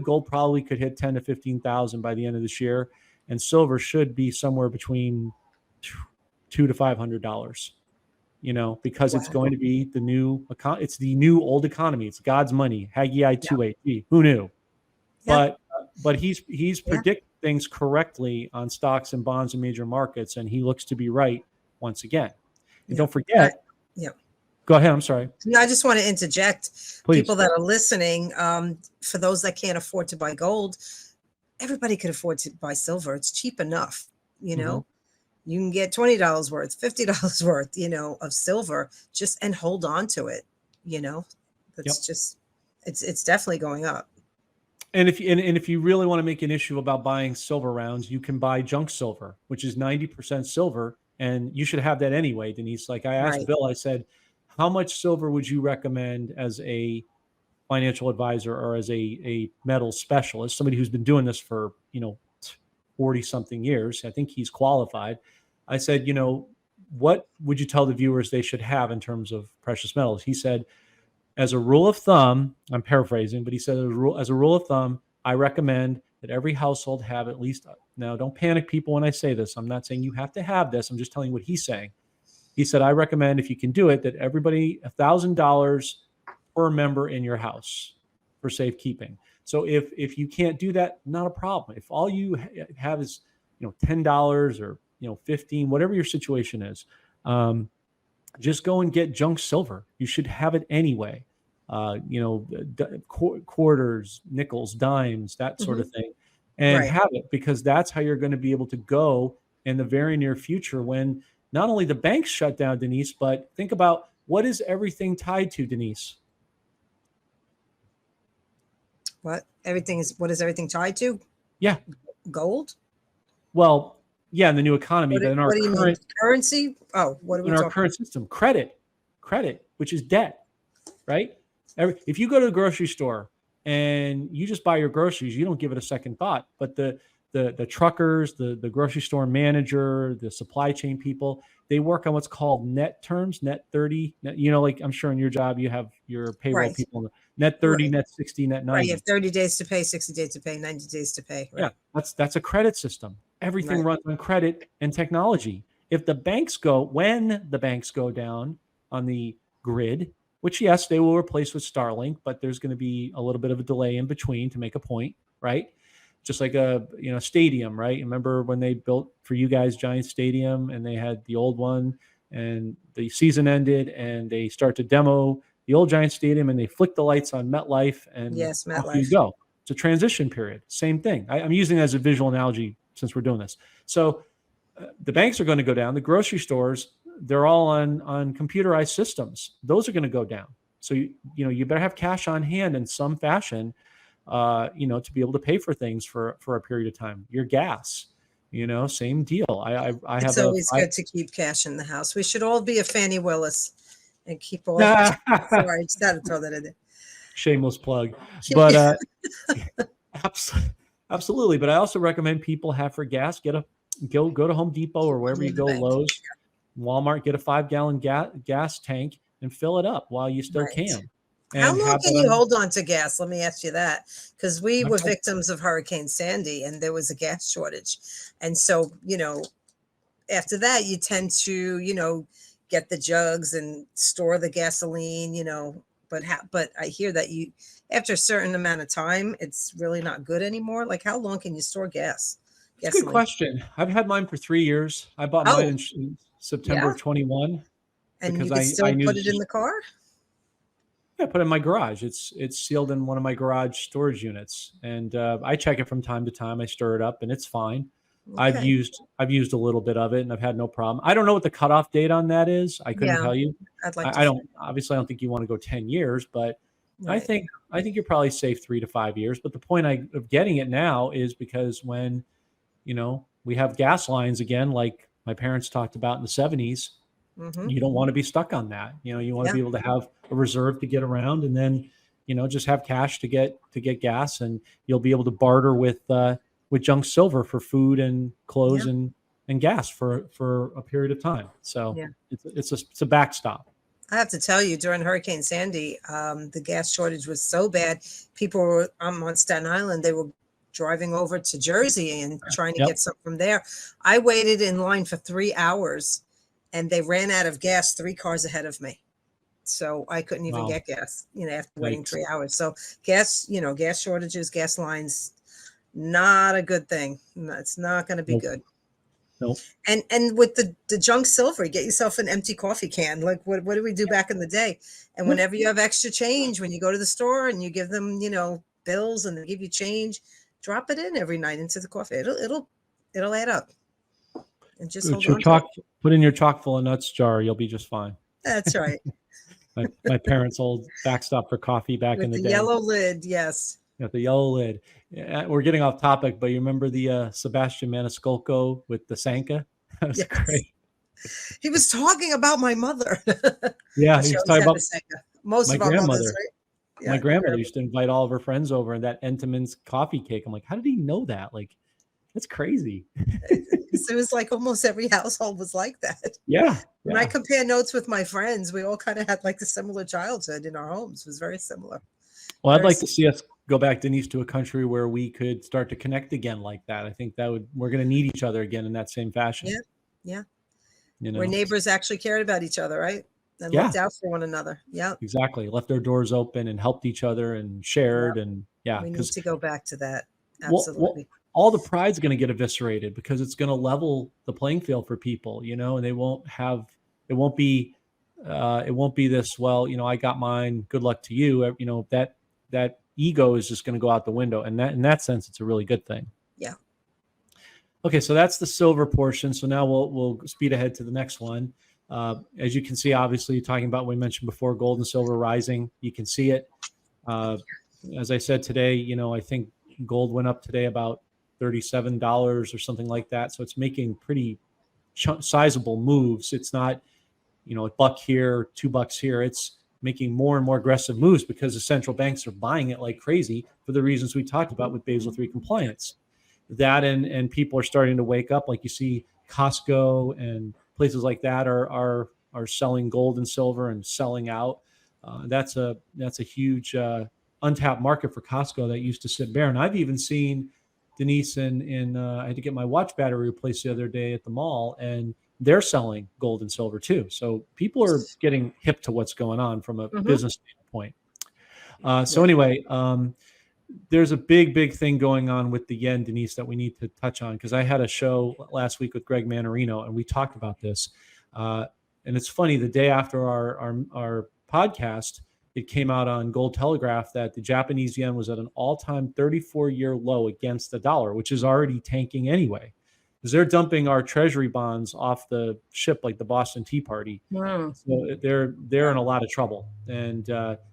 gold probably could hit 10 to 15,000 by the end of this year. And silver should be somewhere between $200 to $500. Because it's going to be the new, it's the new old economy. It's God's money. Haggai 2:8. Who knew? But he's predicting things correctly on stocks and bonds in major markets, and he looks to be right once again. And don't forget. Go ahead. I'm sorry. No, I just want to interject. Please. People that are listening, for those that can't afford to buy gold, everybody can afford to buy silver. It's cheap enough, You can get $20 worth, $50 worth, of silver, and hold on to it. That's just, it's definitely going up. And if you really want to make an issue about buying silver rounds, you can buy junk silver, which is 90% silver, and you should have that anyway, Denise. Like I asked Bill, I said, how much silver would you recommend as a financial advisor or as a metal specialist, somebody who's been doing this for 40 something years? I think he's qualified. I said, what would you tell the viewers they should have in terms of precious metals? He said, as a rule of thumb, I'm paraphrasing, but he said, as a rule of thumb, I recommend that every household have at least, now don't panic people when I say this. I'm not saying you have to have this. I'm just telling you what he's saying. He said, I recommend, if you can do it, that everybody $1,000 per member in your house for safekeeping. So if you can't do that, not a problem. If all you have is, $10 or, 15, whatever your situation is, just go and get junk silver. You should have it anyway. Quarters, nickels, dimes, that sort of thing. and Right. have it, because that's how you're going to be able to go in the very near future when not only the banks shut down, Denise, but think about what is everything tied to, Denise? What is everything tied to? Yeah. Gold? Well, yeah, in the new economy, but What do you mean? Currency? Oh, what are we in our talking current system, credit, which is debt, right? If you go to the grocery store and you just buy your groceries, you don't give it a second thought. But the truckers, the grocery store manager, the supply chain people, they work on what's called net terms, net 30. Like I'm sure in your job you have your payroll Right. people, net 30, Right. net 60, net Right. You 90. have 30 days to pay, 60 days to pay, 90 days to pay. Yeah, Right. that's a credit system. Everything Right. runs on credit and technology. When the banks go down on the grid, which yes, they will replace with Starlink, but there's going to be a little bit of a delay in between to make a point, right? Just like a stadium, right? Remember when they built for you guys Giant Stadium and they had the old one and the season ended and they start to demo the old Giant Stadium and they flick the lights on MetLife and Yes, off you MetLife. go. It's a transition period. Same thing. I'm using it as a visual analogy since we're doing this. So the banks are going to go down. The grocery stores, they're all on computerized systems. Those are going to go down. So you better have cash on hand in some fashion, to be able to pay for things for a period of time. Your gas, same deal. I It's have always good to keep cash in the house. We should all be a Fannie Willis and keep all. Sorry, I just had to throw that in there. Shameless plug, but absolutely. But I also recommend people have for gas, go to Home Depot or wherever you go, Lowe's, Walmart, get a 5-gallon gas tank and fill it up while you still can. How And long can you hold on to gas? Let me ask you that, because we were victims of Hurricane Sandy and there was a gas shortage. And so, after that, you tend to, get the jugs and store the gasoline, but I hear that after a certain amount of time, it's really not good anymore. Like, how long can you store gas? That's a good question. I've had mine for 3 years. I bought mine in September of 21. And you can still put it in the car? Yeah, put it in my garage. It's sealed in one of my garage storage units, and I check it from time to time. I stir it up, and it's fine. Okay. I've used a little bit of it, and I've had no problem. I don't know what the cutoff date on that is. I couldn't tell you. I'd like I don't think you want to go 10 years, but right. I think you're probably safe 3 to 5 years. But the point of getting it now is because when we have gas lines again, like my parents talked about in the 70s. Mm-hmm. You don't want to be stuck on that. You want to be able to have a reserve to get around, and then, just have cash to get gas, and you'll be able to barter with junk silver for food and clothes and gas for a period of time. So it's a backstop. I have to tell you, during Hurricane Sandy, the gas shortage was so bad. People were on Staten Island. They were driving over to Jersey and trying to get some from there. I waited in line for 3 hours. And they ran out of gas 3 cars ahead of me. So I couldn't even get gas, after waiting 3 hours. So gas shortages, gas lines, not a good thing. No, it's not going to be good. Nope. And with the junk silver, get yourself an empty coffee can. Like what did we do back in the day? And whenever you have extra change, when you go to the store and you give them, bills and they give you change, drop it in every night into the coffee. It'll add up. And just hold on to it. Put in your chock full of nuts jar. You'll be just fine. That's right. my parents' old backstop for coffee back in the day. The yellow lid, yes. Yeah, the yellow lid. Yeah, we're getting off topic, but you remember the Sebastian Maniscalco with the Sanka? That was great. He was talking about my mother. Yeah, he was talking about most of our mothers, right? Yeah, my grandmother used to invite all of her friends over, and that Entenmann's coffee cake. I'm like, how did he know that? Like, that's crazy. It was like almost every household was like that. Yeah. When I compare notes with my friends, we all kind of had like a similar childhood in our homes. It was very similar. Well, I'd like to see us go back, Denise, to a country where we could start to connect again like that. I think we're going to need each other again in that same fashion. Yeah. Where neighbors actually cared about each other, right? And looked out for one another. Yeah. Exactly. Left their doors open and helped each other and shared. And we need to go back to that. Absolutely. All the pride's going to get eviscerated because it's going to level the playing field for people, and they it won't be this, I got mine, good luck to you. That ego is just going to go out the window. And in that sense, it's a really good thing. Okay, so that's the silver portion. So now we'll speed ahead to the next one. As you can see, obviously, talking about what we mentioned before, gold and silver rising. You can see it. As I said today, I think gold went up today about $37 or something like that. So it's making pretty sizable moves. It's not, a buck here, $2 here. It's making more and more aggressive moves because the central banks are buying it like crazy for the reasons we talked about with Basel III compliance. That and people are starting to wake up. Like you see Costco and places like that are selling gold and silver and selling out. That's a huge untapped market for Costco that used to sit bare. And I've even seen Denise in I had to get my watch battery replaced the other day at the mall, and they're selling gold and silver too. So people are getting hip to what's going on from a business standpoint. Anyway, there's a big thing going on with the yen, Denise, that we need to touch on, because I had a show last week with Greg Manarino and we talked about this. And it's funny, the day after our podcast, it came out on Gold Telegraph that the Japanese yen was at an all-time 34-year low against the dollar, which is already tanking anyway, because they're dumping our treasury bonds off the ship like the Boston Tea Party. Wow. So they're in a lot of trouble. And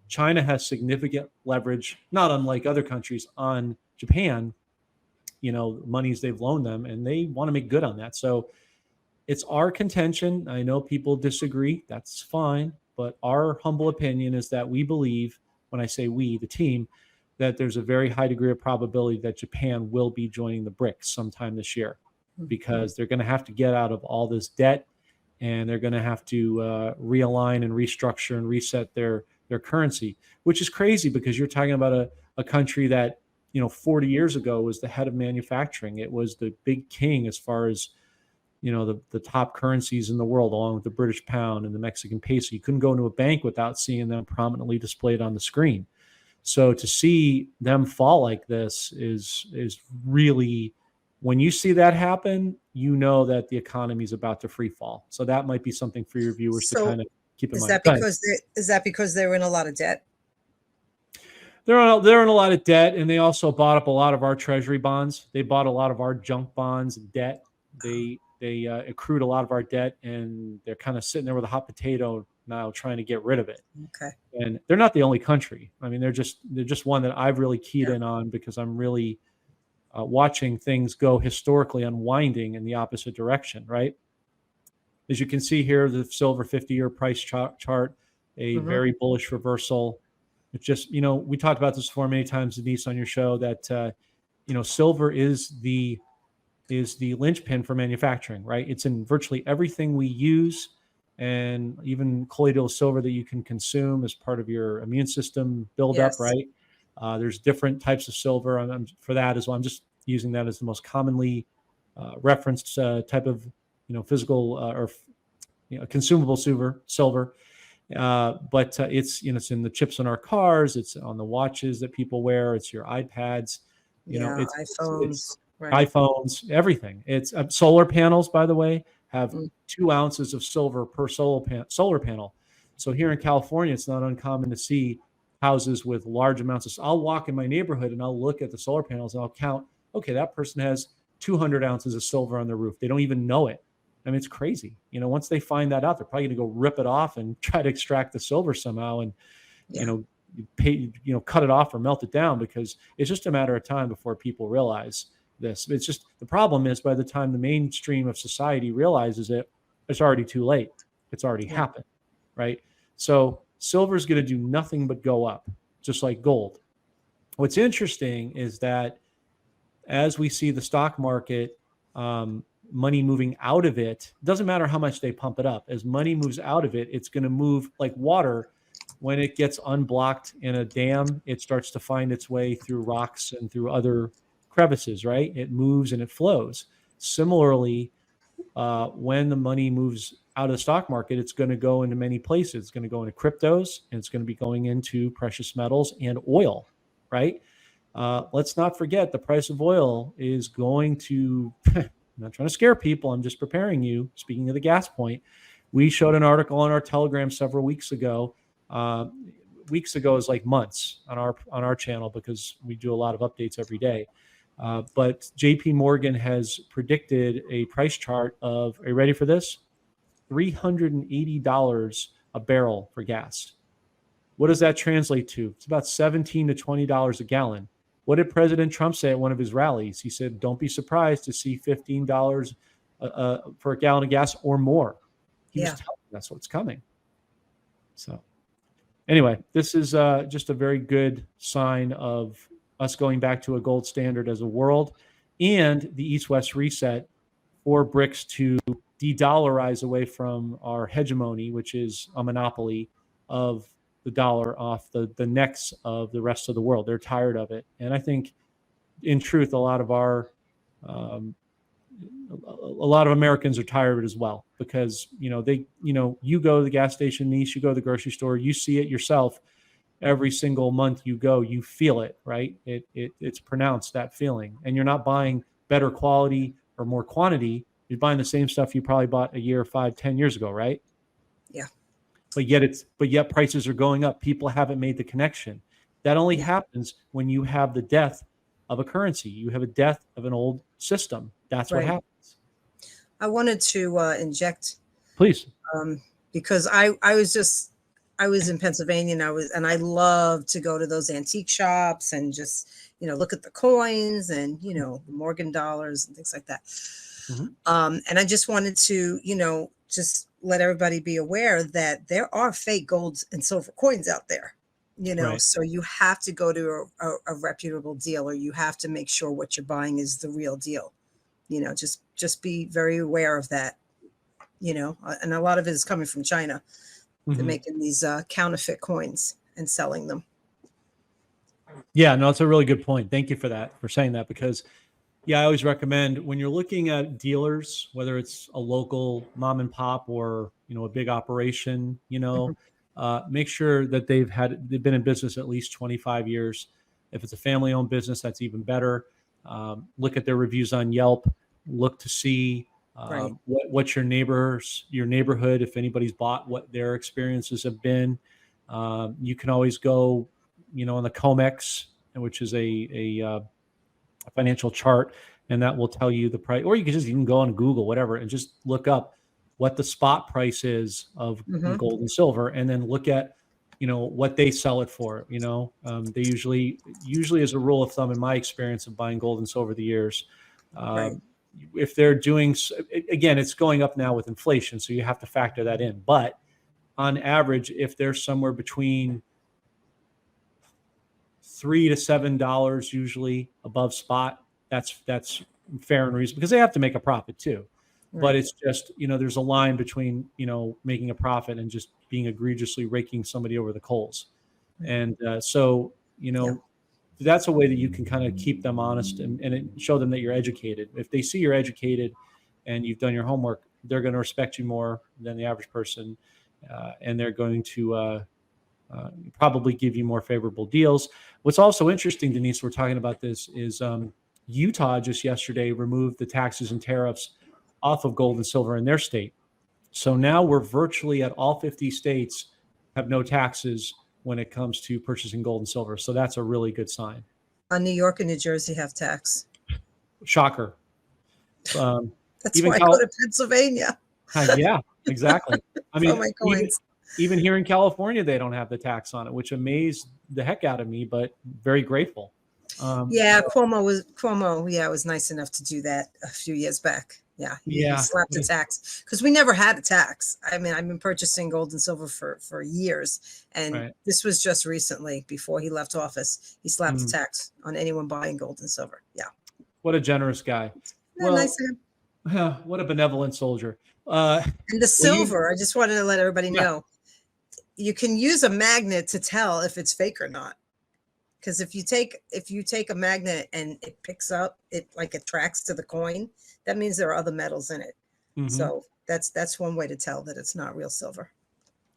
China has significant leverage, not unlike other countries, on Japan, monies they've loaned them, and they want to make good on that. So it's our contention. I know people disagree. That's fine. But our humble opinion is that we believe, when I say we, the team, that there's a very high degree of probability that Japan will be joining the BRICS sometime this year, because they're going to have to get out of all this debt, and they're going to have to realign and restructure and reset their currency, which is crazy because you're talking about a country that, 40 years ago was the head of manufacturing. It was the big king as far as, the top currencies in the world, along with the British pound and the Mexican peso. You couldn't go into a bank without seeing them prominently displayed on the screen. So to see them fall like this is really, when you see that happen, that the economy is about to free fall. So that might be something for your viewers to kind of keep in mind. Is that because they were in a lot of debt? They're in a lot of debt, and they also bought up a lot of our treasury bonds. They bought a lot of our junk bonds and debt. They accrued a lot of our debt, and they're kind of sitting there with a hot potato now, trying to get rid of it. Okay. And they're not the only country. I mean, they're just one that I've really keyed in on, because I'm really watching things go historically unwinding in the opposite direction, right? As you can see here, the silver 50-year price chart, a very bullish reversal. It's just, we talked about this before many times, Denise, on your show, that, silver is the linchpin for manufacturing, right? It's in virtually everything we use, and even colloidal silver that you can consume as part of your immune system buildup, right? There's different types of silver for that as well. I'm just using that as the most commonly referenced type of, physical or consumable silver. But it's, it's in the chips on our cars. It's on the watches that people wear. It's your iPads, it's iPhones. Right. iPhones, everything. It's solar panels, by the way, have 2 ounces of silver per solar panel. So here in California, it's not uncommon to see houses with large amounts of. I'll walk in my neighborhood and I'll look at the solar panels and I'll count. Okay, that person has 200 ounces of silver on their roof. They don't even know it. I mean, it's crazy. Once they find that out, they're probably going to go rip it off and try to extract the silver somehow, and cut it off or melt it down, because it's just a matter of time before people realize this. It's just, the problem is, by the time the mainstream of society realizes it, it's already too late. It's already happened, right? So silver is going to do nothing but go up, just like gold. What's interesting is that as we see the stock market, money moving out of it, doesn't matter how much they pump it up. As money moves out of it, it's going to move like water. When it gets unblocked in a dam, it starts to find its way through rocks and through other crevices, right? It moves and it flows. Similarly, when the money moves out of the stock market, it's going to go into many places. It's going to go into cryptos, and it's going to be going into precious metals and oil, right? Let's not forget, the price of oil is going to, I'm not trying to scare people, I'm just preparing you. Speaking of the gas point, we showed an article on our Telegram several weeks ago. Weeks ago is like months on our channel, because we do a lot of updates every day. But JP Morgan has predicted a price chart of, are you ready for this? $380 a barrel for gas. What does that translate to? It's about $17 to $20 a gallon. What did President Trump say at one of his rallies? He said, don't be surprised to see $15 for a gallon of gas or more. He was telling that's what's coming. So anyway, this is just a very good sign of us going back to a gold standard as a world, and the East-West reset for BRICS to de-dollarize away from our hegemony, which is a monopoly of the dollar off the necks of the rest of the world. They're tired of it. And I think, in truth, a lot of Americans are tired of it as well, because, you go to the gas station, niche, you go to the grocery store, you see it yourself. Every single month you go, you feel it, right? It's pronounced, that feeling. And you're not buying better quality or more quantity. You're buying the same stuff you probably bought a year, 5, 10 years ago, right? Yeah. But yet prices are going up. People haven't made the connection. That only happens when you have the death of a currency. You have a death of an old system. That's what happens. I wanted to inject, please, because I was in Pennsylvania, and I love to go to those antique shops and just, look at the coins and, the Morgan dollars and things like that. Mm-hmm. And I just wanted to, just let everybody be aware that there are fake gold and silver coins out there, so you have to go to a reputable dealer. You have to make sure what you're buying is the real deal. Just be very aware of that, and a lot of it is coming from China. Mm-hmm. They're making these counterfeit coins and selling them. Yeah, no, it's a really good point. Thank you for saying that, because I always recommend, when you're looking at dealers, whether it's a local mom and pop or, a big operation, make sure that they've been in business at least 25 years. If it's a family owned business, that's even better. Look at their reviews on Yelp, look to see what's your neighborhood, if anybody's bought, what their experiences have been. You can always go, on the COMEX, which is a financial chart, and that will tell you the price. Or you can just even go on Google, whatever, and just look up what the spot price is of gold and silver, and then look at what they sell it for. They usually as a rule of thumb, in my experience of buying gold and silver over the years, if they're doing, again, it's going up now with inflation, so you have to factor that in. But on average, if they're somewhere between $3 to $7 usually above spot, that's fair and reasonable, because they have to make a profit too. Right. But it's just, there's a line between, making a profit and just being egregiously raking somebody over the coals. And that's a way that you can kind of keep them honest and show them that you're educated. If they see you're educated and you've done your homework, they're going to respect you more than the average person. And they're going to probably give you more favorable deals. What's also interesting, Denise, we're talking about this, is Utah just yesterday removed the taxes and tariffs off of gold and silver in their state. So now we're virtually at all 50 states have no taxes when it comes to purchasing gold and silver. So that's a really good sign. New York and New Jersey have tax. Shocker. That's why I go to Pennsylvania. Yeah, exactly. I mean, my coins. Even here in California, they don't have the tax on it, which amazed the heck out of me, but very grateful. Cuomo was nice enough to do that a few years back. He slapped a tax, because we never had a tax. I mean, I've been purchasing gold and silver for years, and this was just recently, before he left office, he slapped a tax on anyone buying gold and silver. Yeah. What a generous guy. Nice of him. Yeah, what a benevolent soldier. And the silver, I just wanted to let everybody know, you can use a magnet to tell if it's fake or not. Because if you take a magnet and it picks up, it tracks to the coin, that means there are other metals in it. Mm-hmm. So that's one way to tell that it's not real silver.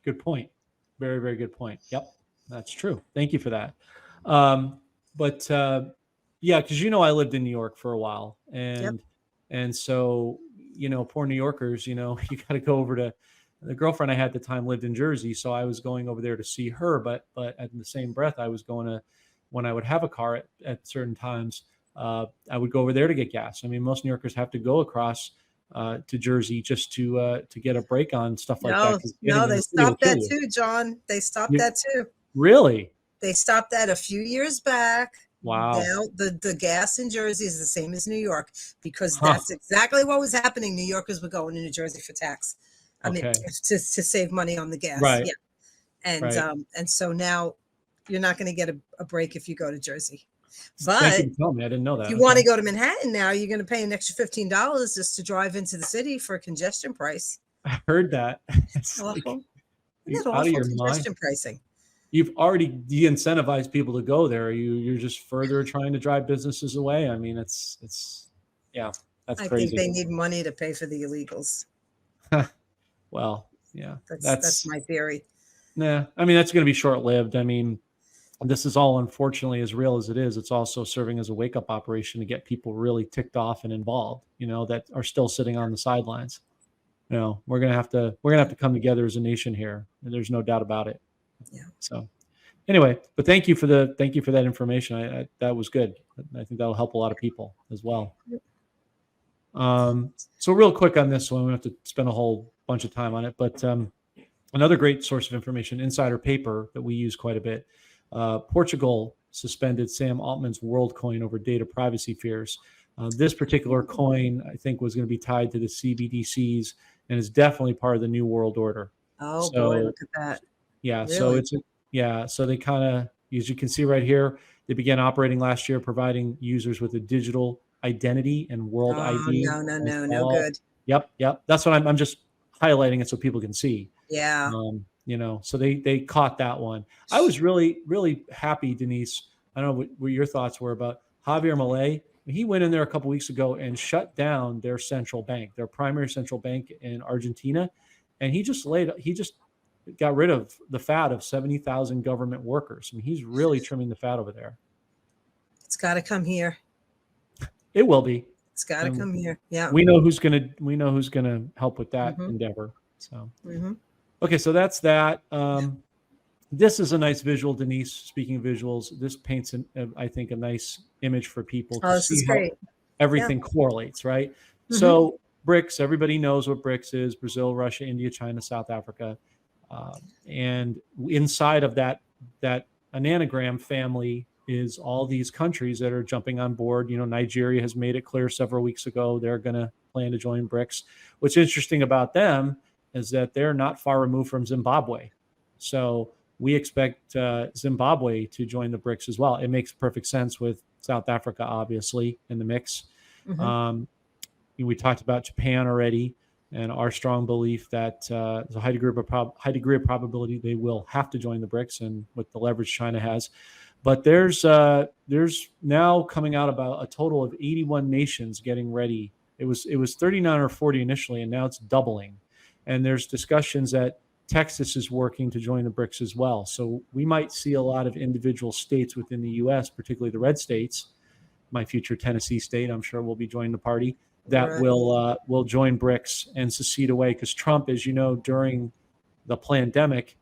Good point. Very, very good point. Yep, that's true. Thank you for that. Because I lived in New York for a while, and so poor New Yorkers, you got to go over to. The girlfriend I had at the time lived in Jersey, so I was going over there to see her. But at the same breath, I was going to, when I would have a car at certain times, I would go over there to get gas. I mean, most New Yorkers have to go across to Jersey just to get a break on stuff like that. No, they stopped that too, John. They stopped that too. Really? They stopped that a few years back. Wow. Now the gas in Jersey is the same as New York, because that's exactly what was happening. New Yorkers were going to New Jersey for tax. I mean, to save money on the gas. Right. Yeah. And so now you're not going to get a break if you go to Jersey. But thank you for telling me. I didn't know that. If you want to go to Manhattan now, you're going to pay an extra $15 just to drive into the city for a congestion price. I heard that. It's awful. Isn't that awful? Congestion pricing. You've already de-incentivized people to go there. You're just further trying to drive businesses away. I mean, it's that's crazy. I think they need money to pay for the illegals. Well, yeah, that's my theory. Nah, I mean, that's going to be short-lived. I mean, this is all, unfortunately, as real as it is. It's also serving as a wake-up operation to get people really ticked off and involved, that are still sitting on the sidelines. We're gonna have to come together as a nation here, and there's no doubt about it. Yeah. So anyway, but thank you for that information. That was good. I think that'll help a lot of people as well. So real quick on this one, we don't have to spend a whole bunch of time on it, but another great source of information, Insider Paper, that we use quite a bit. Portugal suspended Sam Altman's WorldCoin over data privacy fears. This particular coin, I think, was going to be tied to the CBDCs and is definitely part of the New World Order. Oh, boy, look at that. Yeah, really? So they kind of, as you can see right here, they began operating last year, providing users with a digital identity and world ID. No good. Yep. That's what I'm just highlighting it so people can see. Yeah. So they caught that one. I was really, really happy, Denise. I don't know what your thoughts were about Javier Milei. He went in there a couple weeks ago and shut down their central bank, their primary central bank in Argentina, and he just got rid of the fat of 70,000 government workers. I mean, he's really trimming the fat over there. It's got to come here. It will be. It's got to come here. Yeah. We know who's gonna help with that endeavor. So, okay, so that's that. This is a nice visual, Denise. Speaking of visuals, this paints I think a nice image for people to see how everything correlates, right? So BRICS, everybody knows what BRICS is: Brazil, Russia, India, China, South Africa. And inside of that anagram family is all these countries that are jumping on board. Nigeria has made it clear several weeks ago they're going to plan to join BRICS. What's interesting about them is that they're not far removed from Zimbabwe. So we expect Zimbabwe to join the BRICS as well. It makes perfect sense with South Africa, obviously, in the mix. We talked about Japan already, and our strong belief that there's a high degree of probability they will have to join the BRICS, and with the leverage China has. But there's now coming out about a total of 81 nations getting ready. It was 39 or 40 initially, and now it's doubling. And there's discussions that Texas is working to join the BRICS as well. So we might see a lot of individual states within the U.S., particularly the red states. My future Tennessee state, I'm sure, will be joining the party. That will join BRICS and secede away, because Trump, as you know, during the pandemic,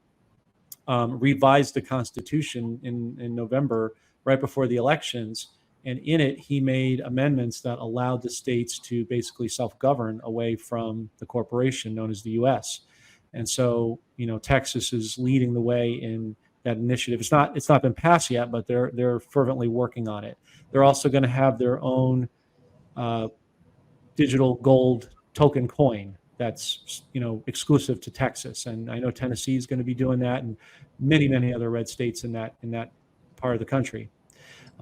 revised the Constitution in November, right before the elections, and in it he made amendments that allowed the states to basically self-govern away from the corporation known as the U.S. And so, Texas is leading the way in that initiative. It's not been passed yet, but they're fervently working on it. They're also going to have their own digital gold token coin that's exclusive to Texas, and I know Tennessee is going to be doing that, and many other red states in that part of the country.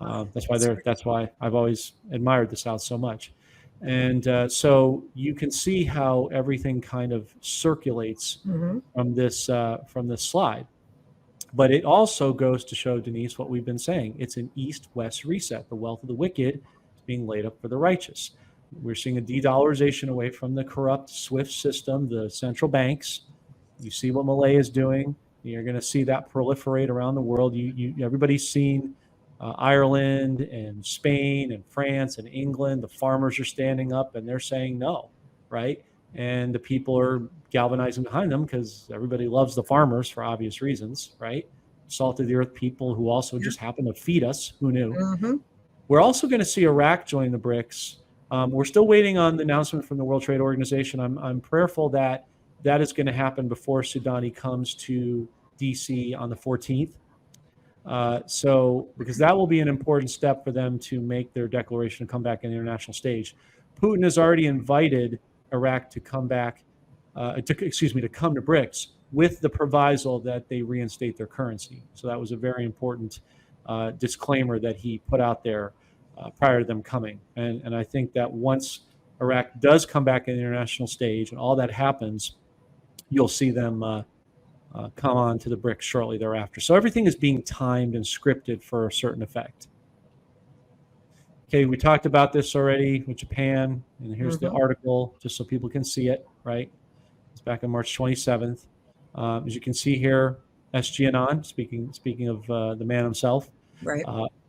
That's why I've always admired the South so much, and so you can see how everything kind of circulates from this slide. But it also goes to show, Denise, what we've been saying. It's an east-west reset. The wealth of the wicked is being laid up for the righteous. We're seeing a de-dollarization away from the corrupt SWIFT system, the central banks. You see what Malay is doing. You're going to see that proliferate around the world. Everybody's seen Ireland and Spain and France and England. The farmers are standing up and they're saying no, right? And the people are galvanizing behind them because everybody loves the farmers for obvious reasons, right? Salt of the earth people who also just happen to feed us. Who knew? We're also going to see Iraq join the BRICS. We're still waiting on the announcement from the World Trade Organization. I'm prayerful that that is going to happen before Sudani comes to DC on the 14th. So because that will be an important step for them to make their declaration and come back on the international stage. Putin has already invited Iraq to come back, to come to BRICS with the proviso that they reinstate their currency. So that was a very important disclaimer that he put out there prior to them coming. And I think that once Iraq does come back on the international stage and all that happens, you'll see them come on to the BRICS shortly thereafter. So everything is being timed and scripted for a certain effect. Okay, we talked about this already with Japan, and here's the article just so people can see it, right? It's back on March 27th. As you can see here, SG Anon, speaking of the man himself, Right.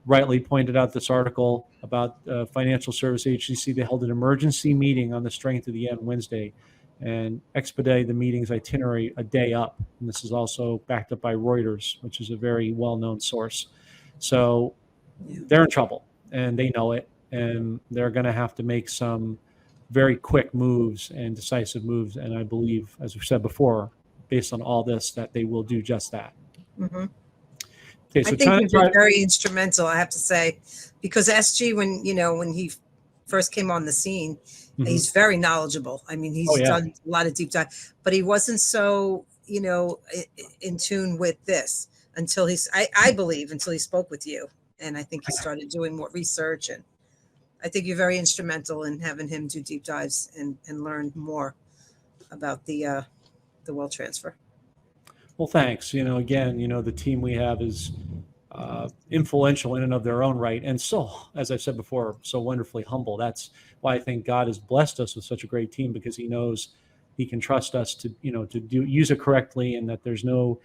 Rightly pointed out this article about Financial Service HCC. They held an emergency meeting on the strength of the yen Wednesday and expedited the meeting's itinerary a day up. And this is also backed up by Reuters, which is a very well-known source. So they're in trouble, and they know it, and they're going to have to make some very quick moves and decisive moves. And I believe, as we've said before, based on all this, that they will do just that. Mm-hmm. Okay, so I think he's been very instrumental, I have to say, because SG, when he first came on the scene, he's very knowledgeable. I mean, he's done a lot of deep dive, but he wasn't so, in tune with this until I believe, until he spoke with you. And I think he started doing more research. And I think you're very instrumental in having him do deep dives and learn more about the wealth transfer. Well, thanks. Again, the team we have is influential in and of their own right. And so, as I've said before, so wonderfully humble. That's why I think God has blessed us with such a great team, because he knows he can trust us to use it correctly, and that there's no,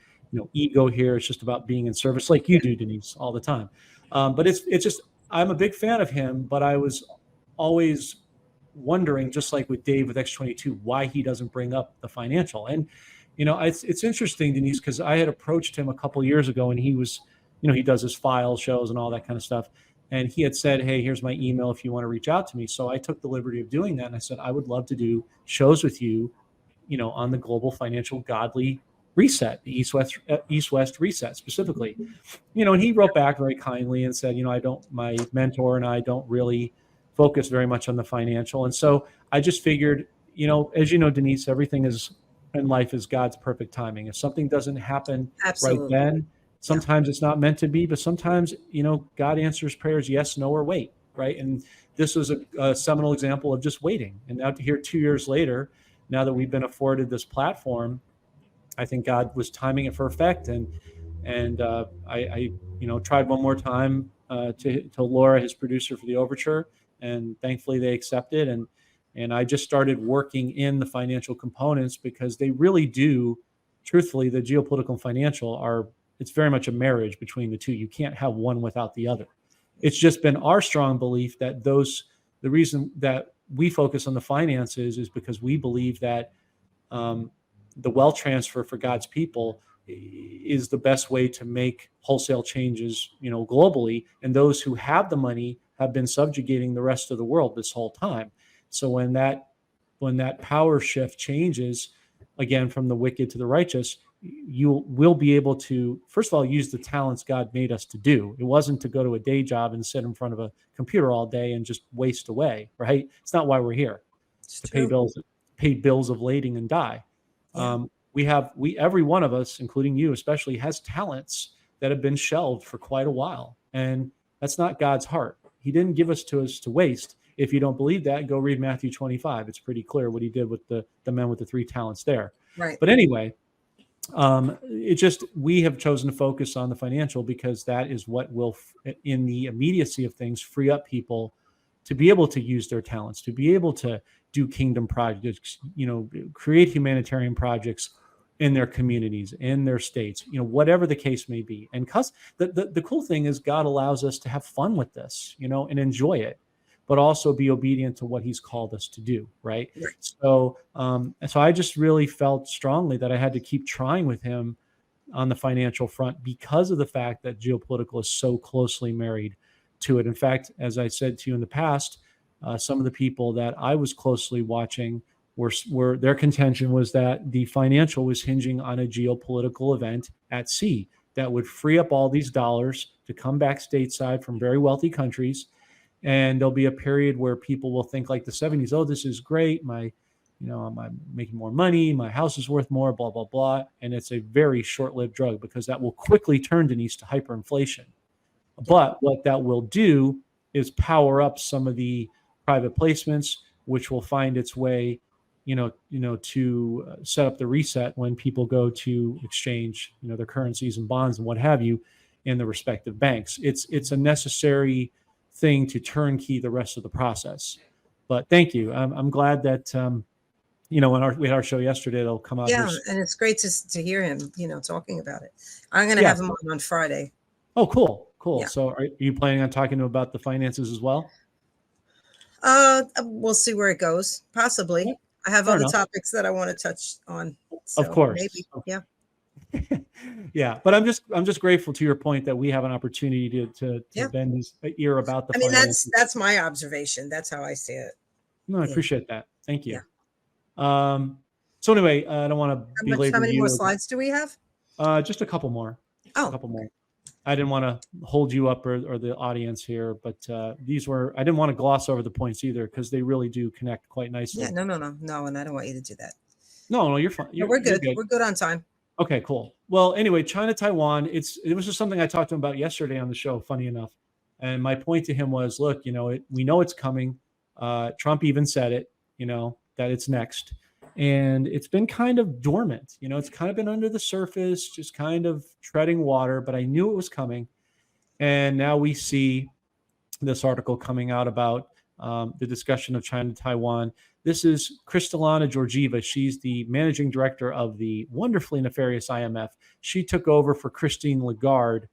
ego here. It's just about being in service like you do, Denise, all the time. But it's just, I'm a big fan of him, but I was always wondering, just like with Dave with X22, why he doesn't bring up the financial. And it's interesting, Denise, because I had approached him a couple of years ago, and he was, he does his file shows and all that kind of stuff. And he had said, hey, here's my email if you want to reach out to me. So I took the liberty of doing that. And I said, I would love to do shows with you, on the global financial godly reset, the East-West reset specifically. And he wrote back very kindly and said, my mentor and I don't really focus very much on the financial. And so I just figured, as you know, Denise, everything is in life is God's perfect timing. If something doesn't happen right then, sometimes it's not meant to be, but sometimes, God answers prayers, yes, no, or wait, right? And this was a seminal example of just waiting. And now to hear 2 years later, now that we've been afforded this platform, I think God was timing it for effect. And I tried one more time to Laura, his producer for the Overture, and thankfully they accepted. And I just started working in the financial components, because they really do, truthfully, the geopolitical and financial it's very much a marriage between the two. You can't have one without the other. It's just been our strong belief that the reason that we focus on the finances is because we believe that the wealth transfer for God's people is the best way to make wholesale changes, globally. And those who have the money have been subjugating the rest of the world this whole time. So when that power shift changes, again, from the wicked to the righteous, you will be able to, first of all, use the talents God made us to do. It wasn't to go to a day job and sit in front of a computer all day and just waste away, right? It's not why we're here. It's to pay bills of lading and die. Yeah. Every one of us, including you especially, has talents that have been shelved for quite a while. And that's not God's heart. He didn't give us to waste. If you don't believe that, go read Matthew 25. It's pretty clear what he did with the men with the 3 talents there. Right. But anyway, we have chosen to focus on the financial, because that is what will, in the immediacy of things, free up people to be able to use their talents, to be able to do kingdom projects, create humanitarian projects in their communities, in their states, whatever the case may be. And the cool thing is God allows us to have fun with this, and enjoy it, but also be obedient to what he's called us to do. Right. So I just really felt strongly that I had to keep trying with him on the financial front, because of the fact that geopolitical is so closely married to it. In fact, as I said to you in the past, some of the people that I was closely watching were their contention was that the financial was hinging on a geopolitical event at sea that would free up all these dollars to come back stateside from very wealthy countries. And there'll be a period where people will think like the 70s, oh, this is great. I'm making more money. My house is worth more, blah, blah, blah. And it's a very short-lived drug because that will quickly turn, Denise, to hyperinflation. But what that will do is power up some of the private placements, which will find its way, to set up the reset when people go to exchange, their currencies and bonds and what have you in the respective banks. It's a necessary thing to turnkey the rest of the process. But thank you. I'm glad that when we had our show yesterday, it'll come out. Yeah, and it's great to hear him, talking about it. I'm going to have him on Friday. Oh, cool. Yeah. So are you planning on talking to him about the finances as well? We'll see where it goes. Possibly. Yeah. I have other topics that I want to touch on. So of course. Maybe. Yeah. Yeah, but I'm just grateful to your point that we have an opportunity to bend his ear about the. I mean, that's my observation. That's how I see it. No, I appreciate that. Thank you. Yeah. So anyway, I don't want to belabor you. How many more slides do we have? Just a couple more. Oh, a couple more. I didn't want to hold you up or the audience here, but I didn't want to gloss over the points either because they really do connect quite nicely. Yeah, no, and I don't want you to do that. No, you're fine. We're good. We're good on time. Okay, cool. Well, anyway, China, Taiwan, it was just something I talked to him about yesterday on the show, funny enough. And my point to him was, look, we know it's coming. Trump even said it, that it's next. And it's been kind of dormant. It's kind of been under the surface, just kind of treading water, but I knew it was coming. And now we see this article coming out about the discussion of China, Taiwan. This is Kristalina Georgieva. She's the managing director of the wonderfully nefarious IMF. She took over for Christine Lagarde,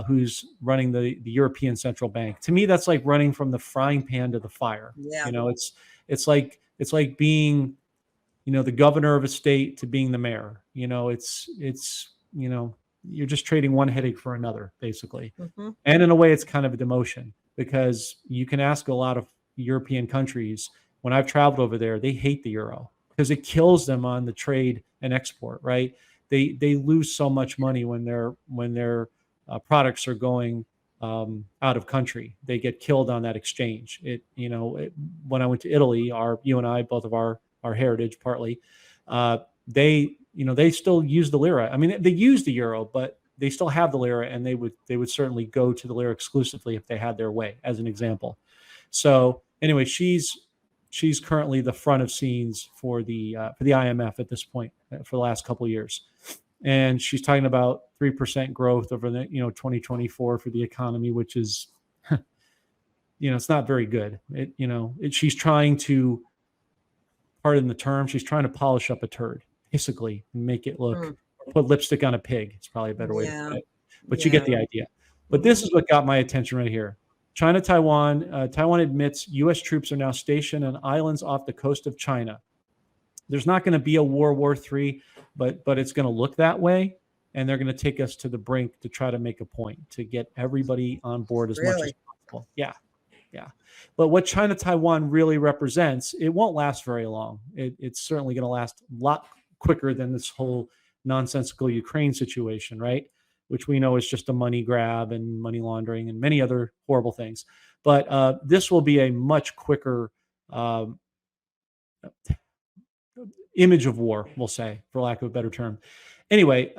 who's running the European Central Bank. To me, that's like running from the frying pan to the fire. Yeah. It's like being, the governor of a state to being the mayor. You're just trading one headache for another, basically. Mm-hmm. And in a way, it's kind of a demotion because you can ask a lot of European countries. When I've traveled over there, they hate the euro because it kills them on the trade and export, right? They lose so much money when their products are going out of country. They get killed on that exchange. When I went to Italy, you and I, both of our heritage partly, they still use the lira. I mean, they use the euro, but they still have the lira, and they would certainly go to the lira exclusively if they had their way, as an example. So anyway, she's currently the front of scenes for the IMF at this point for the last couple of years. And she's talking about 3% growth over the 2024 for the economy, which is it's not very good. She's trying to, pardon the term, she's trying to polish up a turd, basically, and make it look, put lipstick on a pig. It's probably a better way to put it. But you get the idea. But this is what got my attention right here. China, Taiwan. Taiwan admits U.S. troops are now stationed on islands off the coast of China. There's not going to be a World War III, but it's going to look that way, and they're going to take us to the brink to try to make a point, to get everybody on board as much as possible. Yeah. But what China, Taiwan really represents, it won't last very long. It's certainly going to last a lot quicker than this whole nonsensical Ukraine situation, right? Which we know is just a money grab and money laundering and many other horrible things. But this will be a much quicker image of war, we'll say, for lack of a better term. Anyway,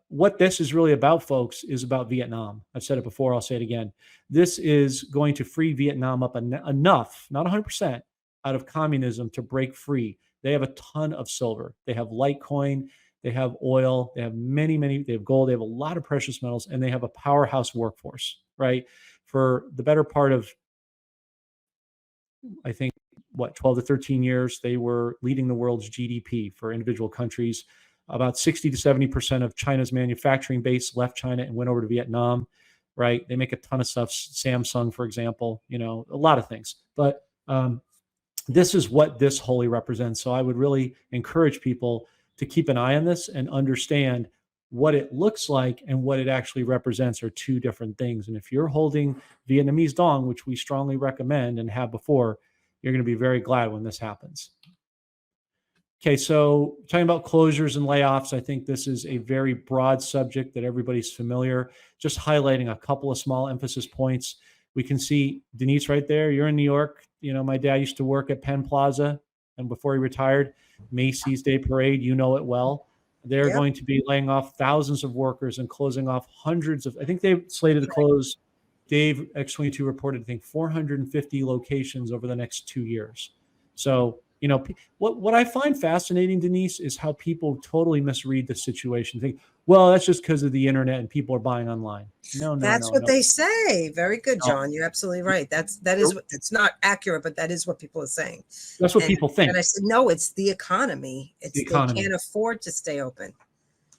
what this is really about, folks, is about Vietnam. I've said it before. I'll say it again. This is going to free Vietnam up enough, not 100%, out of communism to break free. They have a ton of silver. They have Litecoin. They have oil. They have they have gold. They have a lot of precious metals, and they have a powerhouse workforce, right? For the better part of, I think, 12 to 13 years, they were leading the world's GDP for individual countries. About 60 to 70% of China's manufacturing base left China and went over to Vietnam, right? They make a ton of stuff. Samsung, for example, a lot of things. But this is what this wholly represents. So I would really encourage people to keep an eye on this and understand what it looks like and what it actually represents are two different things. And if you're holding Vietnamese dong, which we strongly recommend and have before, you're going to be very glad when this happens. Okay, so talking about closures and layoffs, I think this is a very broad subject that everybody's familiar. Just highlighting a couple of small emphasis points. We can see Denise right there. You're in New York. You know, my dad used to work at Penn Plaza, and before he retired, Macy's Day Parade, you know it well. They're Yep. going to be laying off thousands of workers and closing off hundreds of, I think they've slated to close, Dave X22 reported, I think 450 locations over the next 2 years. So, you know, what I find fascinating, Denise, is how people totally misread the situation. Think, well, that's just because of the internet and people are buying online. No, That's what they say. Very good, John. You're absolutely right. It's not accurate, but that is what people are saying. That's what people think. And I said, no, it's the economy. It's the economy. They can't afford to stay open.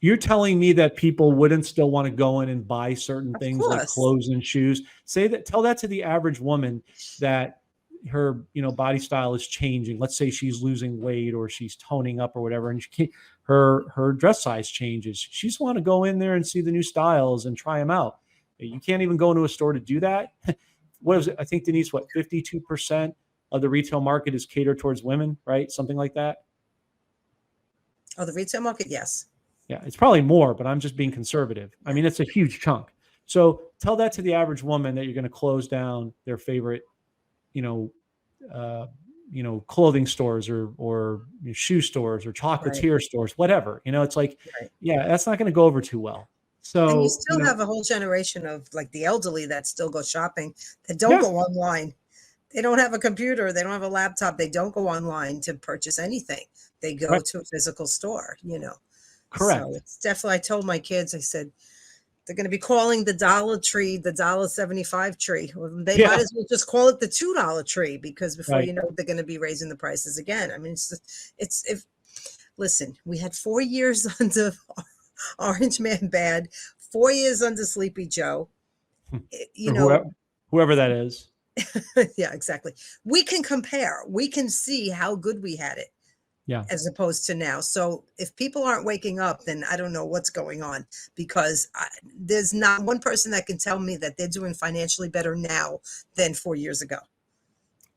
You're telling me that people wouldn't still want to go in and buy certain things like clothes and shoes. Tell that to the average woman that her, body style is changing. Let's say she's losing weight or she's toning up or whatever, and her dress size changes. She just want to go in there and see the new styles and try them out. You can't even go into a store to do that. What is it? I think, Denise, 52% of the retail market is catered towards women, right? Something like that. Oh, the retail market, yes. Yeah, it's probably more, but I'm just being conservative. I mean, it's a huge chunk. So tell that to the average woman that you're going to close down their favorite, clothing stores or shoe stores or chocolatier stores, whatever. It's like, yeah, that's not going to go over too well. So and you still have a whole generation of like the elderly that still go shopping that don't go online. They don't have a computer. They don't have a laptop. They don't go online to purchase anything. They go to a physical store, Correct. So it's definitely, I told my kids, I said, they're going to be calling the Dollar Tree the $1.75 tree. Well, they might as well just call it the $2 tree, because before you know, they're going to be raising the prices again. I mean, listen, we had 4 years under Orange Man Bad, 4 years under Sleepy Joe. Whoever that is. Yeah, exactly. We can compare. We can see how good we had it. Yeah. As opposed to now. So if people aren't waking up, then I don't know what's going on, because there's not one person that can tell me that they're doing financially better now than 4 years ago.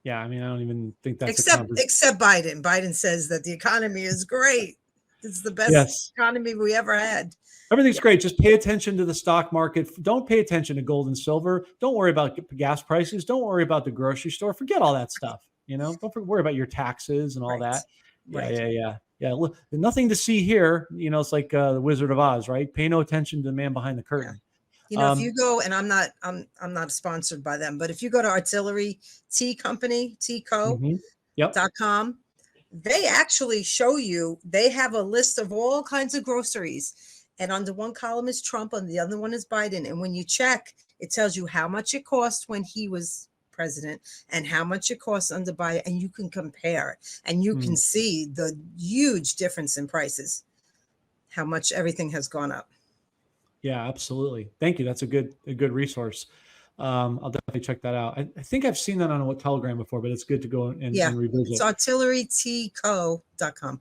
Yeah. I mean, I don't even think that's except Biden. Biden says that the economy is great. It's the best economy we ever had. Everything's great. Just pay attention to the stock market. Don't pay attention to gold and silver. Don't worry about gas prices. Don't worry about the grocery store. Forget all that stuff. Don't worry about your taxes and all that. Yeah. Look, nothing to see here. It's like the Wizard of Oz, right? Pay no attention to the man behind the curtain. Yeah. If you go, and I'm not sponsored by them, but if you go to Artillery Tea Company, teaco.com, they actually show you, they have a list of all kinds of groceries. And under one column is Trump, and the other one is Biden. And when you check, it tells you how much it cost when he was president and how much it costs under Biden, and you can compare it, and you can see the huge difference in prices, how much everything has gone up. Yeah, absolutely. Thank you. That's a good resource. I'll definitely check that out. I think I've seen that on a Telegram before, but it's good to go and revisit. It's artilleryteaco.com.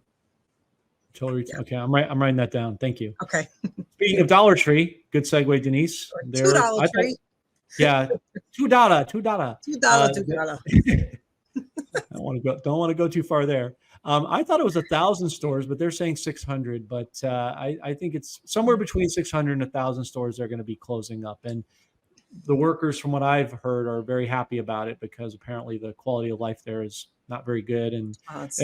Okay, I'm writing that down. Thank you. Okay. Speaking of Dollar Tree, good segue, Denise. $2 tree. Yeah, $2. $2. Don't want to go too far there. I thought it was 1,000 stores, but they're saying 600. But I think it's somewhere between 600 and 1,000 stores they're going to be closing up. And the workers, from what I've heard, are very happy about it, because apparently the quality of life there is not very good. And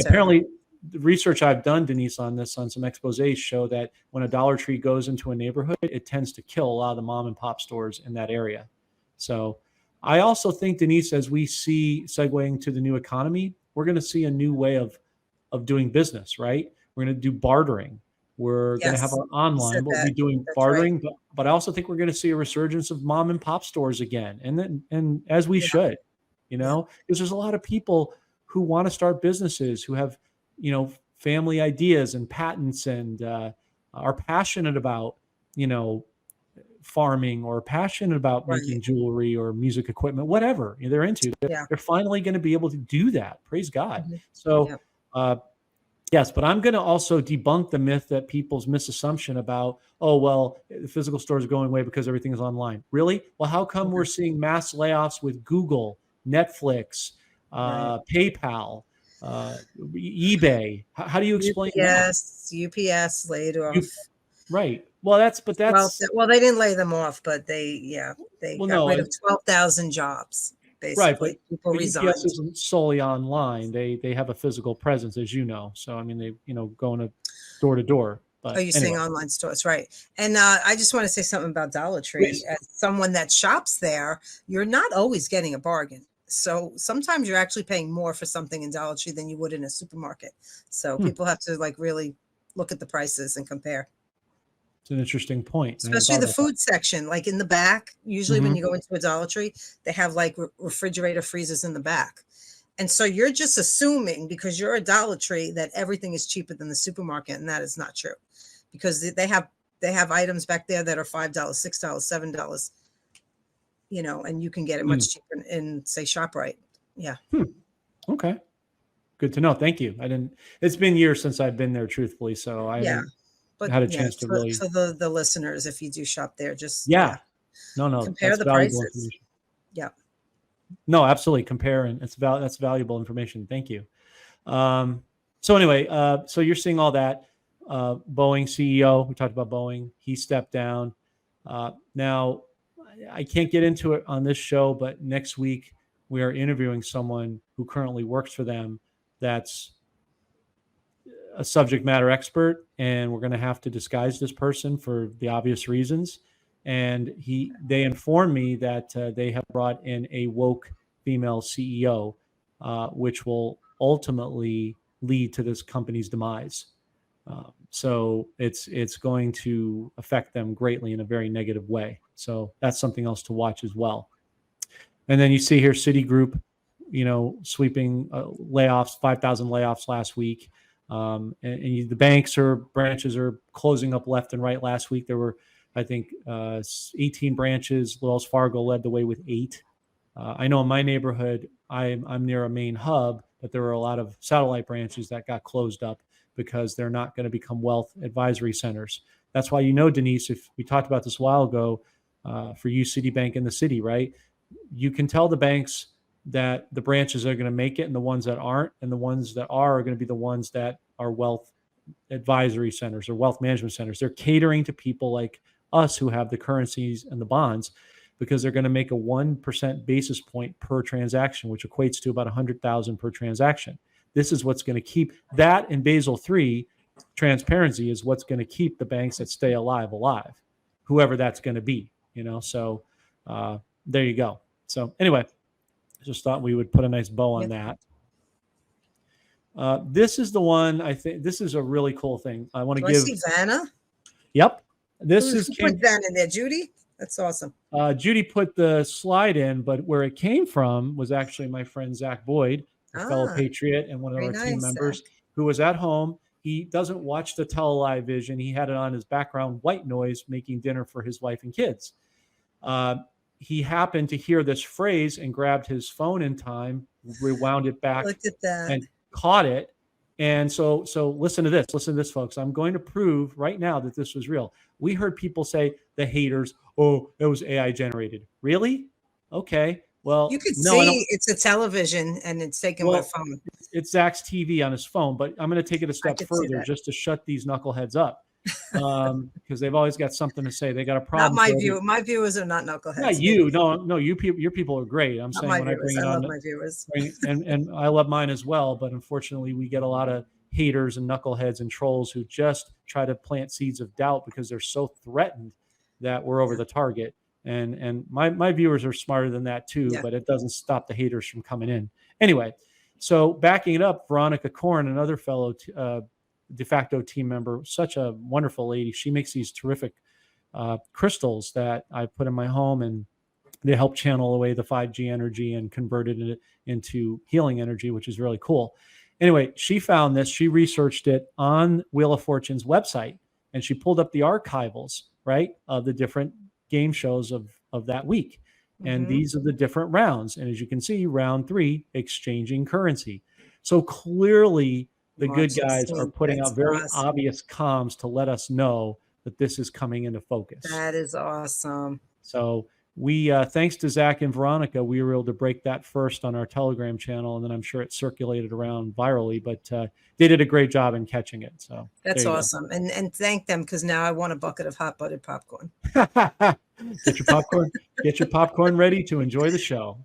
apparently the research I've done, Denise, on some exposés show that when a Dollar Tree goes into a neighborhood, it tends to kill a lot of the mom and pop stores in that area. So I also think, Denise, as we see segueing to the new economy, we're going to see a new way of doing business, right? We're going to do bartering. We're going to have our online. We'll be doing bartering, but I also think we're going to see a resurgence of mom and pop stores again. And as we should, because there's a lot of people who want to start businesses, who have, family ideas and patents, and are passionate about, farming, or passionate about making jewelry or music equipment, whatever they're into. They're finally going to be able to do that. Praise God. So Yes, but I'm going to also debunk the myth that people's misassumption about, oh, well, the physical stores are going away because everything is online. Really? Well, how come we're seeing mass layoffs with Google, Netflix, Right. PayPal, eBay? How do you explain that? UPS laid You, off. right. Well, that's Well, they didn't lay them off, but they well, got no, rid of 12,000 jobs. right, Basically, people but UPS resigned. isn't solely online. They have a physical presence, as you know. So I mean, they going to door. Oh, But you're saying anyway, online stores, right? And I just want to say something about Dollar Tree. please. As someone that shops there, you're not always getting a bargain. So sometimes you're actually paying more for something in Dollar Tree than you would in a supermarket. So Hmm. people have to like really look at the prices and compare. It's an interesting point. I hadn't Especially thought the about that. food section, like in the back. Usually, when Mhm. you go into a Dollar Tree, they have like refrigerator freezers in the back. And so you're just assuming because you're a Dollar Tree that everything is cheaper than the supermarket, and that is not true. Because they have items back there that are $5, $6, $7, and you can get it Mm. much cheaper in say ShopRite. Yeah. Okay. Good to know. Thank you. I didn't. It's been years since I've been there, truthfully, so I Yeah. haven't But had a yeah, chance to for, really. for the listeners, if you do shop there, just Yeah. No. compare That's the valuable prices. information. Yeah. No, absolutely. Compare, and that's valuable information. Thank you. So anyway, so you're seeing all that. Boeing CEO. We talked about Boeing. He stepped down. Now, I can't get into it on this show, but next week we are interviewing someone who currently works for them. That's a subject matter expert, and we're going to have to disguise this person for the obvious reasons. And they informed me that they have brought in a woke female CEO, which will ultimately lead to this company's demise. So it's going to affect them greatly in a very negative way. So that's something else to watch as well. And then you see here Citigroup, sweeping layoffs, 5,000 layoffs last week. The banks or branches are closing up left and right. Last week there were, I think, 18 branches. Wells Fargo led the way with 8. I know in my neighborhood, I'm near a main hub, but there were a lot of satellite branches that got closed up because they're not going to become wealth advisory centers. That's why, Denise, if we talked about this a while ago, for you, Citibank in the city, right? You can tell the banks that the branches are going to make it and the ones that aren't, and the ones that are going to be the ones that are wealth advisory centers or wealth management centers. They're catering to people like us who have the currencies and the bonds, because they're going to make a 1% basis point per transaction, which equates to about 100,000 per transaction. This is what's going to keep that in Basel III. Transparency is what's going to keep the banks that stay alive, whoever that's going to be. So there you go. So anyway, just thought we would put a nice bow on that. This is the one. I think this is a really cool thing. I want to give. I see Vanna? Yep. Who put Vanna in there? Judy? That's awesome. Judy put the slide in, but where it came from was actually my friend Zach Boyd, a fellow Patriot and one of our team members, Zach, who was at home. He doesn't watch the Tele-Live Vision. He had it on his background white noise, making dinner for his wife and kids. He happened to hear this phrase and grabbed his phone in time, rewound it back, and caught it. And so listen to this, folks. I'm going to prove right now that this was real. We heard people say, the haters, oh, it was AI generated. Really? Okay. Well, you could see it's a television and it's taken by phone. It's Zach's TV on his phone, but I'm going to take it a step further just to shut these knuckleheads up. Because they've always got something to say. They got a problem. Not my view. My viewers are not knuckleheads. Not you. No. Your people are great. I'm saying when viewers. I love my viewers, and I love mine as well. But unfortunately, we get a lot of haters and knuckleheads and trolls who just try to plant seeds of doubt because they're so threatened that we're over the target. And my viewers are smarter than that too. But it doesn't stop the haters from coming in. Anyway, so backing it up, Veronica Korn, another fellow de facto team member, such a wonderful lady. She makes these terrific crystals that I put in my home, and they help channel away the 5G energy and convert it into healing energy, which is really cool. Anyway, she found this. She researched it on Wheel of Fortune's website, and she pulled up the archivals, right, of the different game shows of that week. And these are the different rounds. And as you can see, round 3, exchanging currency. So clearly, the good March guys are 16th. putting That's out very awesome. obvious comms to let us know that this is coming into focus. That is awesome. So we, thanks to Zach and Veronica, we were able to break that first on our Telegram channel, and then I'm sure it circulated around virally. But they did a great job in catching it. So that's awesome, and thank them, because now I want a bucket of hot buttered popcorn. Get your popcorn. Get your popcorn ready to enjoy the show.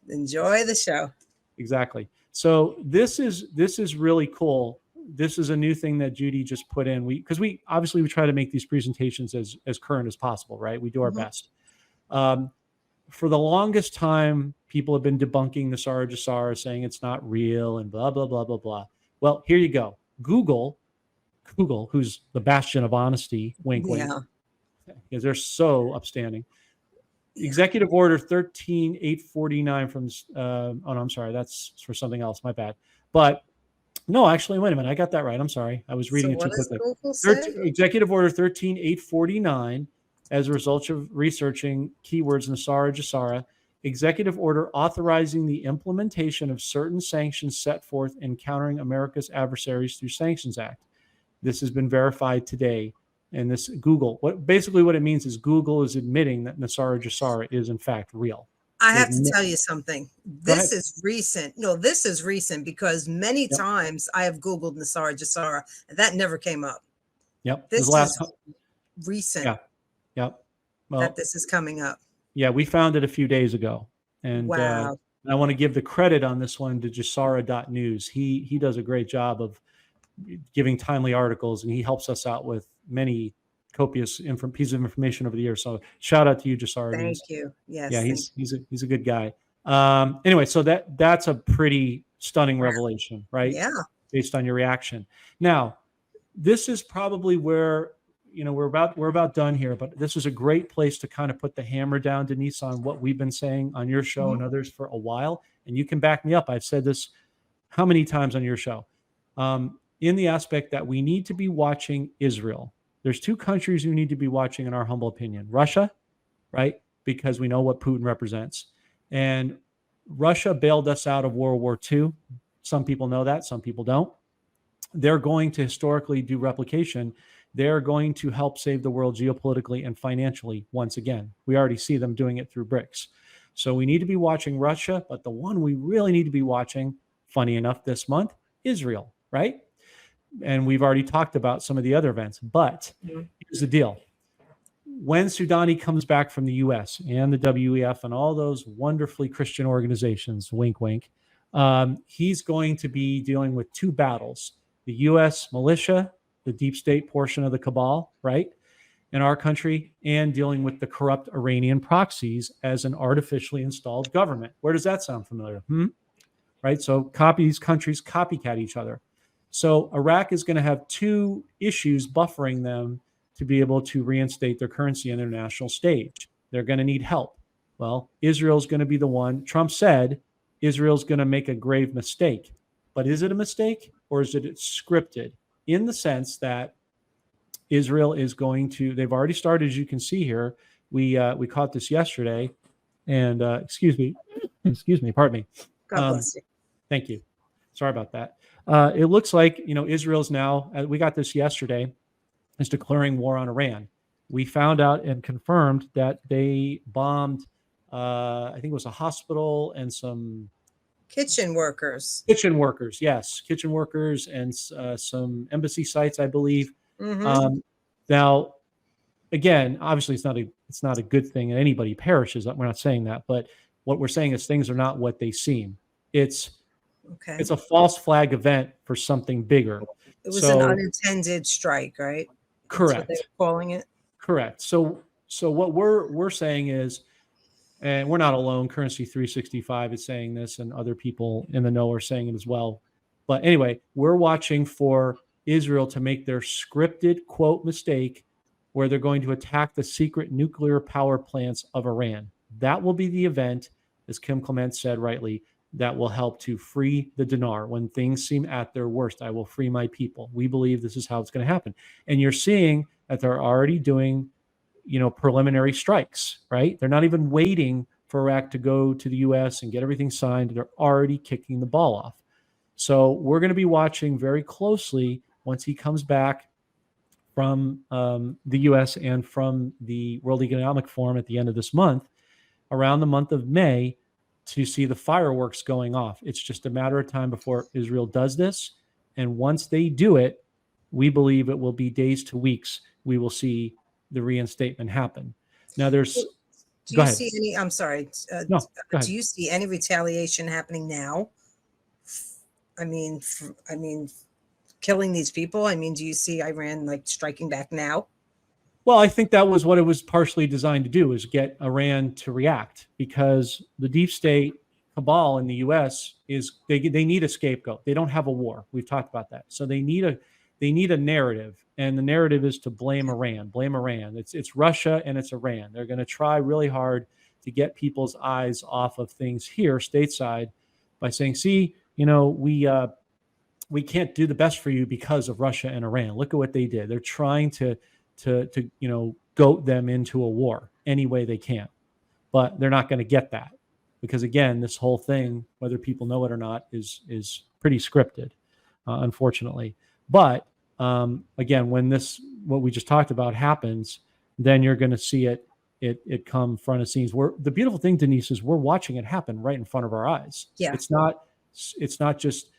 Enjoy the show. Exactly. So this is really cool. This is a new thing that Judy just put in. Because we obviously try to make these presentations as current as possible, right? We do our best. For the longest time, people have been debunking the Sara Jasara, saying it's not real and blah, blah, blah, blah, blah. Well, here you go. Google, who's the bastion of honesty, wink, wink, because they're so upstanding. Executive Order 13849 from, oh, no, I'm sorry. That's for something else. My bad. But no, actually, wait a minute. I got that right. I'm sorry. I was reading it too quickly. Executive Order 13849, as a result of researching keywords in the Sara Jasara, executive order authorizing the implementation of certain sanctions set forth in countering America's adversaries through Sanctions Act. This has been verified today. And this Google, basically what it means is Google is admitting that Sara Jasara is in fact real. I have to tell you something. This is recent. No, this is recent, because many times I have Googled Sara Jasara and that never came up. Yep. This is recent. Yeah. Yep. Well, that this is coming up. Yeah, we found it a few days ago. And wow. I want to give the credit on this one to Jasara.news. He does a great job of giving timely articles, and he helps us out with many copious pieces of information over the years. So shout out to you, Jasara. Thank you. Yes. Yeah, he's a good guy. Anyway, so that's a pretty stunning revelation, right? Yeah. Based on your reaction. Now, this is probably where, we're about done here, but this is a great place to kind of put the hammer down, Denise, on what we've been saying on your show and others for a while. And you can back me up. I've said this how many times on your show? In the aspect that we need to be watching Israel. There's two countries we need to be watching, in our humble opinion. Russia, right? Because we know what Putin represents. And Russia bailed us out of World War II. Some people know that, some people don't. They're going to historically do replication. They're going to help save the world geopolitically and financially once again. We already see them doing it through BRICS. So we need to be watching Russia, but the one we really need to be watching, funny enough, this month, Israel, right? And we've already talked about some of the other events, but here's the deal. When Soudani comes back from the U.S. and the WEF and all those wonderfully Christian organizations, wink, wink, he's going to be dealing with two battles: the U.S. militia, the deep state portion of the cabal, right, in our country, and dealing with the corrupt Iranian proxies as an artificially installed government. Where does that sound familiar? Right? So these countries copycat each other. So Iraq is going to have two issues buffering them to be able to reinstate their currency on their national stage. They're going to need help. Well, Israel's going to be the one. Trump said Israel's going to make a grave mistake. But is it a mistake, or is it scripted? In the sense that Israel is going to, they've already started, as you can see here. We caught this yesterday. And excuse me, pardon me. God bless you. Thank you. Sorry about that. It looks like, Israel's now, we got this yesterday, is declaring war on Iran. We found out and confirmed that they bombed, I think it was a hospital and some kitchen workers. Yes. Kitchen workers and some embassy sites, I believe. Now, again, obviously it's not a good thing and anybody perishes. We're not saying that, but what we're saying is things are not what they seem. It's a false flag event for something bigger. It was an unintended strike, right? Correct. That's what they're calling it. Correct. So what we're saying is, and we're not alone, Currency 365 is saying this, and other people in the know are saying it as well. But anyway, we're watching for Israel to make their scripted, quote, mistake where they're going to attack the secret nuclear power plants of Iran. That will be the event, as Kim Clement said rightly, that will help to free the dinar. When things seem at their worst, I will free my people. We believe this is how it's going to happen. And you're seeing that they're already doing, preliminary strikes, right? They're not even waiting for Iraq to go to the U.S. and get everything signed. They're already kicking the ball off. So we're going to be watching very closely once he comes back from the U.S. and from the World Economic Forum at the end of this month, around the month of May, to see the fireworks going off. It's just a matter of time before Israel does this. And once they do it, we believe it will be days to weeks. We will see the reinstatement happen. Now there's, Do go you ahead. see any, I'm sorry, No, go ahead. do you see any retaliation happening now? I mean, killing these people? I mean, do you see Iran like striking back now? Well, I think that was what it was partially designed to do, is get Iran to react, because the deep state cabal in the U.S. is they need a scapegoat. They don't have a war. We've talked about that. So they need a narrative, and the narrative is to blame Iran. Blame Iran. It's Russia and it's Iran. They're going to try really hard to get people's eyes off of things here stateside by saying, see, we can't do the best for you because of Russia and Iran. Look at what they did. They're trying to goat them into a war any way they can. But they're not going to get that, because again, this whole thing, whether people know it or not, is pretty scripted, unfortunately. But again, when what we just talked about happens, then you're going to see it come front of scenes. The beautiful thing, Denise, is we're watching it happen right in front of our eyes. Yeah. It's not just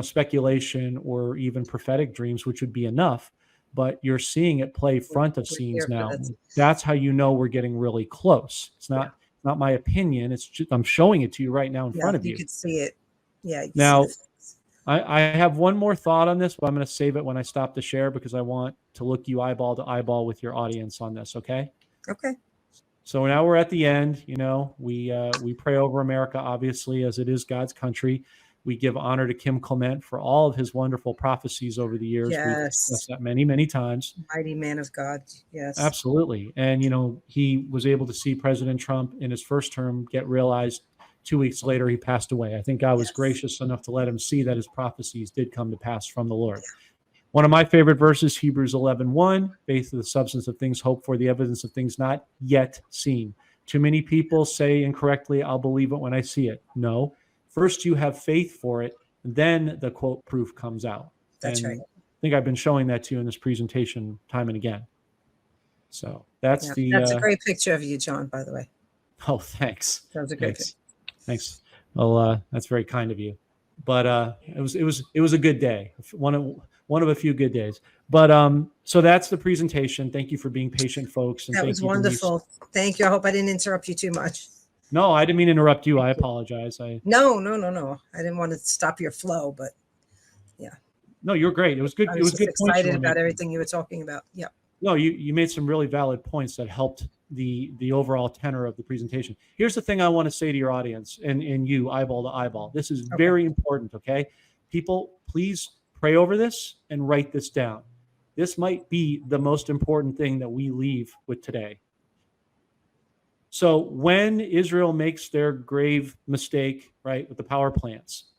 speculation or even prophetic dreams, which would be enough, but you're seeing it play front of scenes now. That's how you know we're getting really close. It's not my opinion. It's just, I'm showing it to you right now in front of you. You could see it. Yeah. Now, I have one more thought on this, but I'm going to save it when I stop the share, because I want to look you eyeball to eyeball with your audience on this. Okay. Okay. So now we're at the end. We pray over America, obviously, as it is God's country. We give honor to Kim Clement for all of his wonderful prophecies over the years. Yes. We've discussed that many, many times. Mighty man of God. Yes. Absolutely. And, he was able to see President Trump in his first term get realized. 2 weeks later, he passed away. I think God was gracious enough to let him see that his prophecies did come to pass from the Lord. One of my favorite verses, Hebrews 11:1, faith is the substance of things hoped for, the evidence of things not yet seen. Too many people say incorrectly, I'll believe it when I see it. No. First, you have faith for it, then the quote proof comes out. That's right. I think I've been showing that to you in this presentation time and again. So that's a great picture of you, John, by the way. Oh, thanks. That was a great picture. Thanks. Well, that's very kind of you. But it was a good day. One of a few good days. But so that's the presentation. Thank you for being patient, folks. And that was wonderful. Denise. Thank you. I hope I didn't interrupt you too much. No, I didn't mean to interrupt you. I apologize. No. I didn't want to stop your flow, but yeah. No, you're great. It was good. I was good. Excited about everything you were talking about. Yeah. No, you made some really valid points that helped the overall tenor of the presentation. Here's the thing I want to say to your audience and you, eyeball to eyeball. This is very important. Okay, people, please pray over this and write this down. This might be the most important thing that we leave with today. So when Israel makes their grave mistake, right, with the power plants,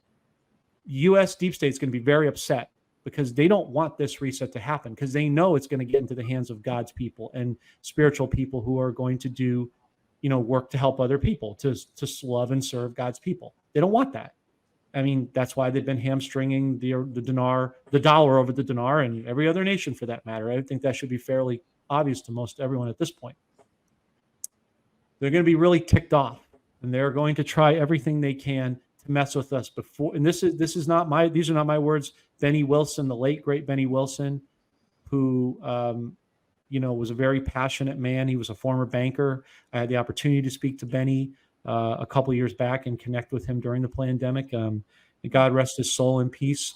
U.S. deep state is going to be very upset, because they don't want this reset to happen, because they know it's going to get into the hands of God's people and spiritual people who are going to do, work to help other people, to love and serve God's people. They don't want that. I mean, that's why they've been hamstringing the dollar over the dinar, and every other nation for that matter. I think that should be fairly obvious to most everyone at this point. They're going to be really ticked off, and they're going to try everything they can to mess with us before. And these are not my words. Benny Wilson, the late great Benny Wilson, who was a very passionate man. He was a former banker. I had the opportunity to speak to Benny a couple of years back and connect with him during the pandemic. God rest his soul in peace.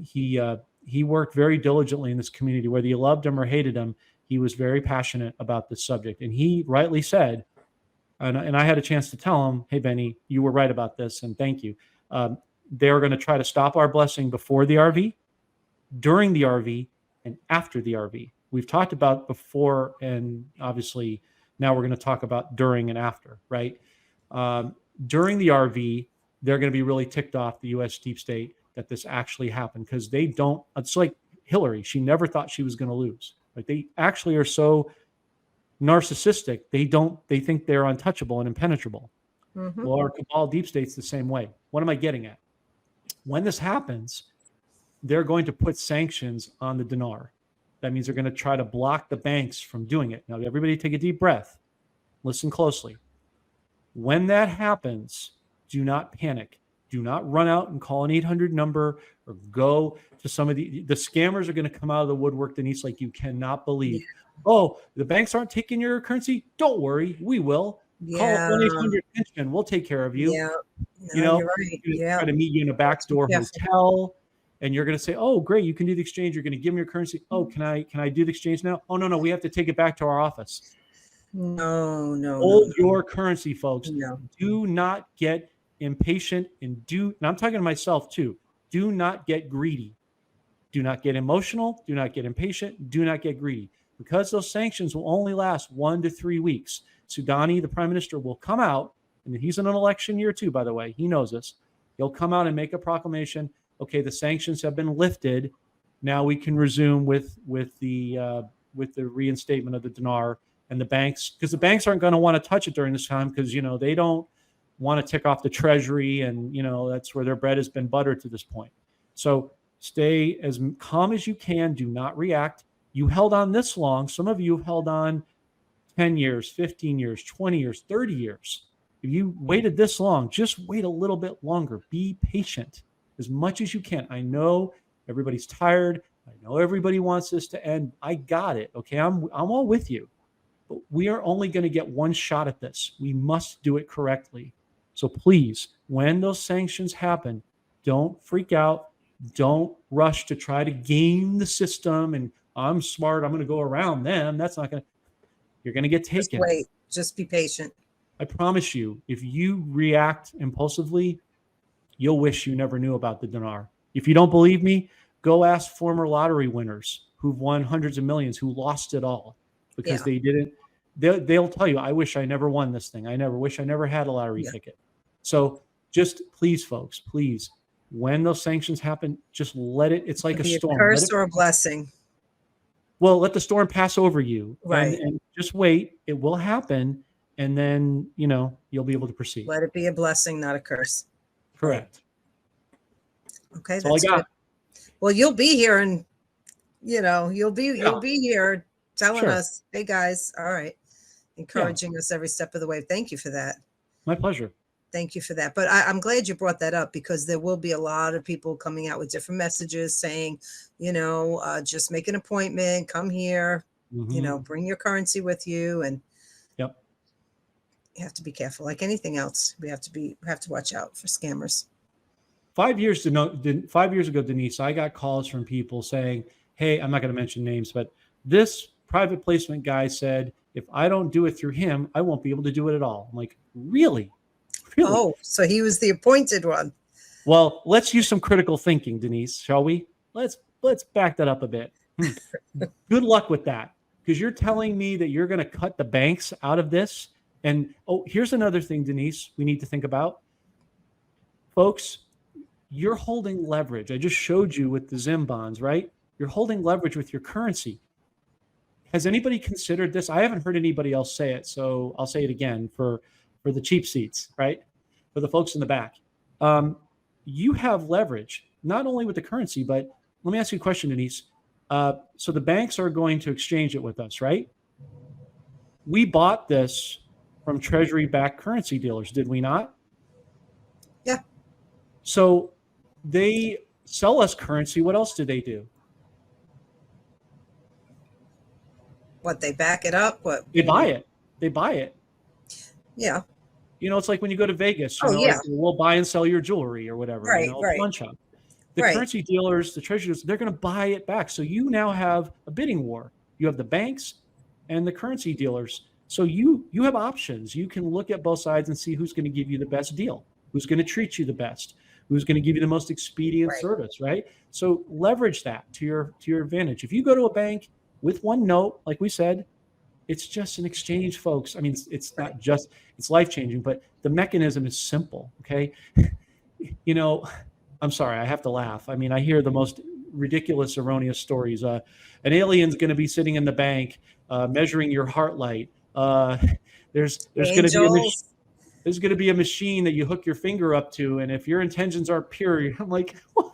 He worked very diligently in this community, whether you loved him or hated him. He was very passionate about this subject, and he rightly said, and I had a chance to tell him, hey, Benny, you were right about this, and thank you. They're going to try to stop our blessing before the RV, during the RV, and after the RV. We've talked about before, and obviously now we're going to talk about during and after, right? During the RV, they're going to be really ticked off, the U.S. deep state, that this actually happened, because they don't. It's like Hillary. She never thought she was going to lose. Like, they actually are so narcissistic. They think they're untouchable and impenetrable. Mm-hmm. Well, our cabal deep state's the same way. What am I getting at? When this happens, they're going to put sanctions on the dinar. That means they're going to try to block the banks from doing it. Now, everybody take a deep breath. Listen closely. When that happens, do not panic. Do not run out and call an 800 number or go to some of the scammers are going to come out of the woodwork, Denise, like you cannot believe. Oh, the banks aren't taking your currency? Don't worry. We will. Yeah. Call 1-800 pension. We'll take care of you. Yeah. You know, you're right. Yeah. Try to meet you in a backdoor hotel. And you're going to say, oh, great, you can do the exchange. You're going to give them your currency. Oh, can I do the exchange now? Oh, no, we have to take it back to our office. No. Hold your currency, folks. No. Do not get impatient and I'm talking to myself too. Do not get greedy. Do not get emotional. Do not get impatient. Do not get greedy. Because those sanctions will only last 1 to 3 weeks. Sudani, the prime minister, will come out, and he's in an election year too, by the way. He knows this. He'll come out and make a proclamation. Okay, the sanctions have been lifted. Now we can resume with the reinstatement of the dinar and the banks, because the banks aren't going to want to touch it during this time because they don't want to tick off the treasury, and that's where their bread has been buttered to this point. So stay as calm as you can. Do not react. You held on this long. Some of you have held on 10 years, 15 years, 20 years, 30 years. If you waited this long, just wait a little bit longer. Be patient as much as you can. I know everybody's tired. I know everybody wants this to end. I got it. Okay, I'm all with you. But we are only going to get one shot at this. We must do it correctly. So please, when those sanctions happen, don't freak out. Don't rush to try to game the system and I'm smart, I'm going to go around them. That's not going to, you're going to get taken. Just wait. Just be patient. I promise you, if you react impulsively, you'll wish you never knew about the dinar. If you don't believe me, go ask former lottery winners who've won hundreds of millions, who lost it all because they didn't. They'll tell you, I wish I never won this thing. I never had a lottery ticket. So just please, folks, please, when those sanctions happen, just let it, it's like a storm. A curse or a blessing. Well, let the storm pass over you. Right. And just wait. It will happen. And then, you'll be able to proceed. Let it be a blessing, not a curse. Correct. Okay. That's all I got. Good. Well, you'll be here and, you'll be here telling us, hey guys, all right. Encouraging us every step of the way. Thank you for that. My pleasure. Thank you for that. But I'm glad you brought that up because there will be a lot of people coming out with different messages saying, just make an appointment, come here, bring your currency with you. And you have to be careful. Like anything else, we have to watch out for scammers. 5 years ago, Denise, I got calls from people saying, hey, I'm not going to mention names, but this private placement guy said, if I don't do it through him, I won't be able to do it at all. I'm like, really? Oh, so he was the appointed one. Well, let's use some critical thinking, Denise, shall we? Let's back that up a bit. Good luck with that, because you're telling me that you're going to cut the banks out of this. And here's another thing, Denise, we need to think about. Folks, you're holding leverage. I just showed you with the Zim bonds, right? You're holding leverage with your currency. Has anybody considered this? I haven't heard anybody else say it, so I'll say it again for the cheap seats, right? For the folks in the back. You have leverage, not only with the currency, but let me ask you a question, Denise. So the banks are going to exchange it with us, right? We bought this from treasury-backed currency dealers, did we not? Yeah. So they sell us currency. What else do they do? What, they back it up? What? They buy it. They buy it. Yeah. It's like when you go to Vegas, like, we'll buy and sell your jewelry or whatever. Right, Pawn shop. The currency dealers, the treasurers, they're going to buy it back. So you now have a bidding war. You have the banks and the currency dealers. So you have options. You can look at both sides and see who's going to give you the best deal, who's going to treat you the best, who's going to give you the most expedient service, right? So leverage that to your advantage. If you go to a bank with one note, like we said, it's just an exchange, folks. I mean, it's not just, it's life-changing, but the mechanism is simple, okay? I'm sorry, I have to laugh. I mean, I hear the most ridiculous, erroneous stories. An alien's going to be sitting in the bank measuring your heart rate. There's going to be there's going to be a machine that you hook your finger up to. And if your intentions are pure, I'm like, what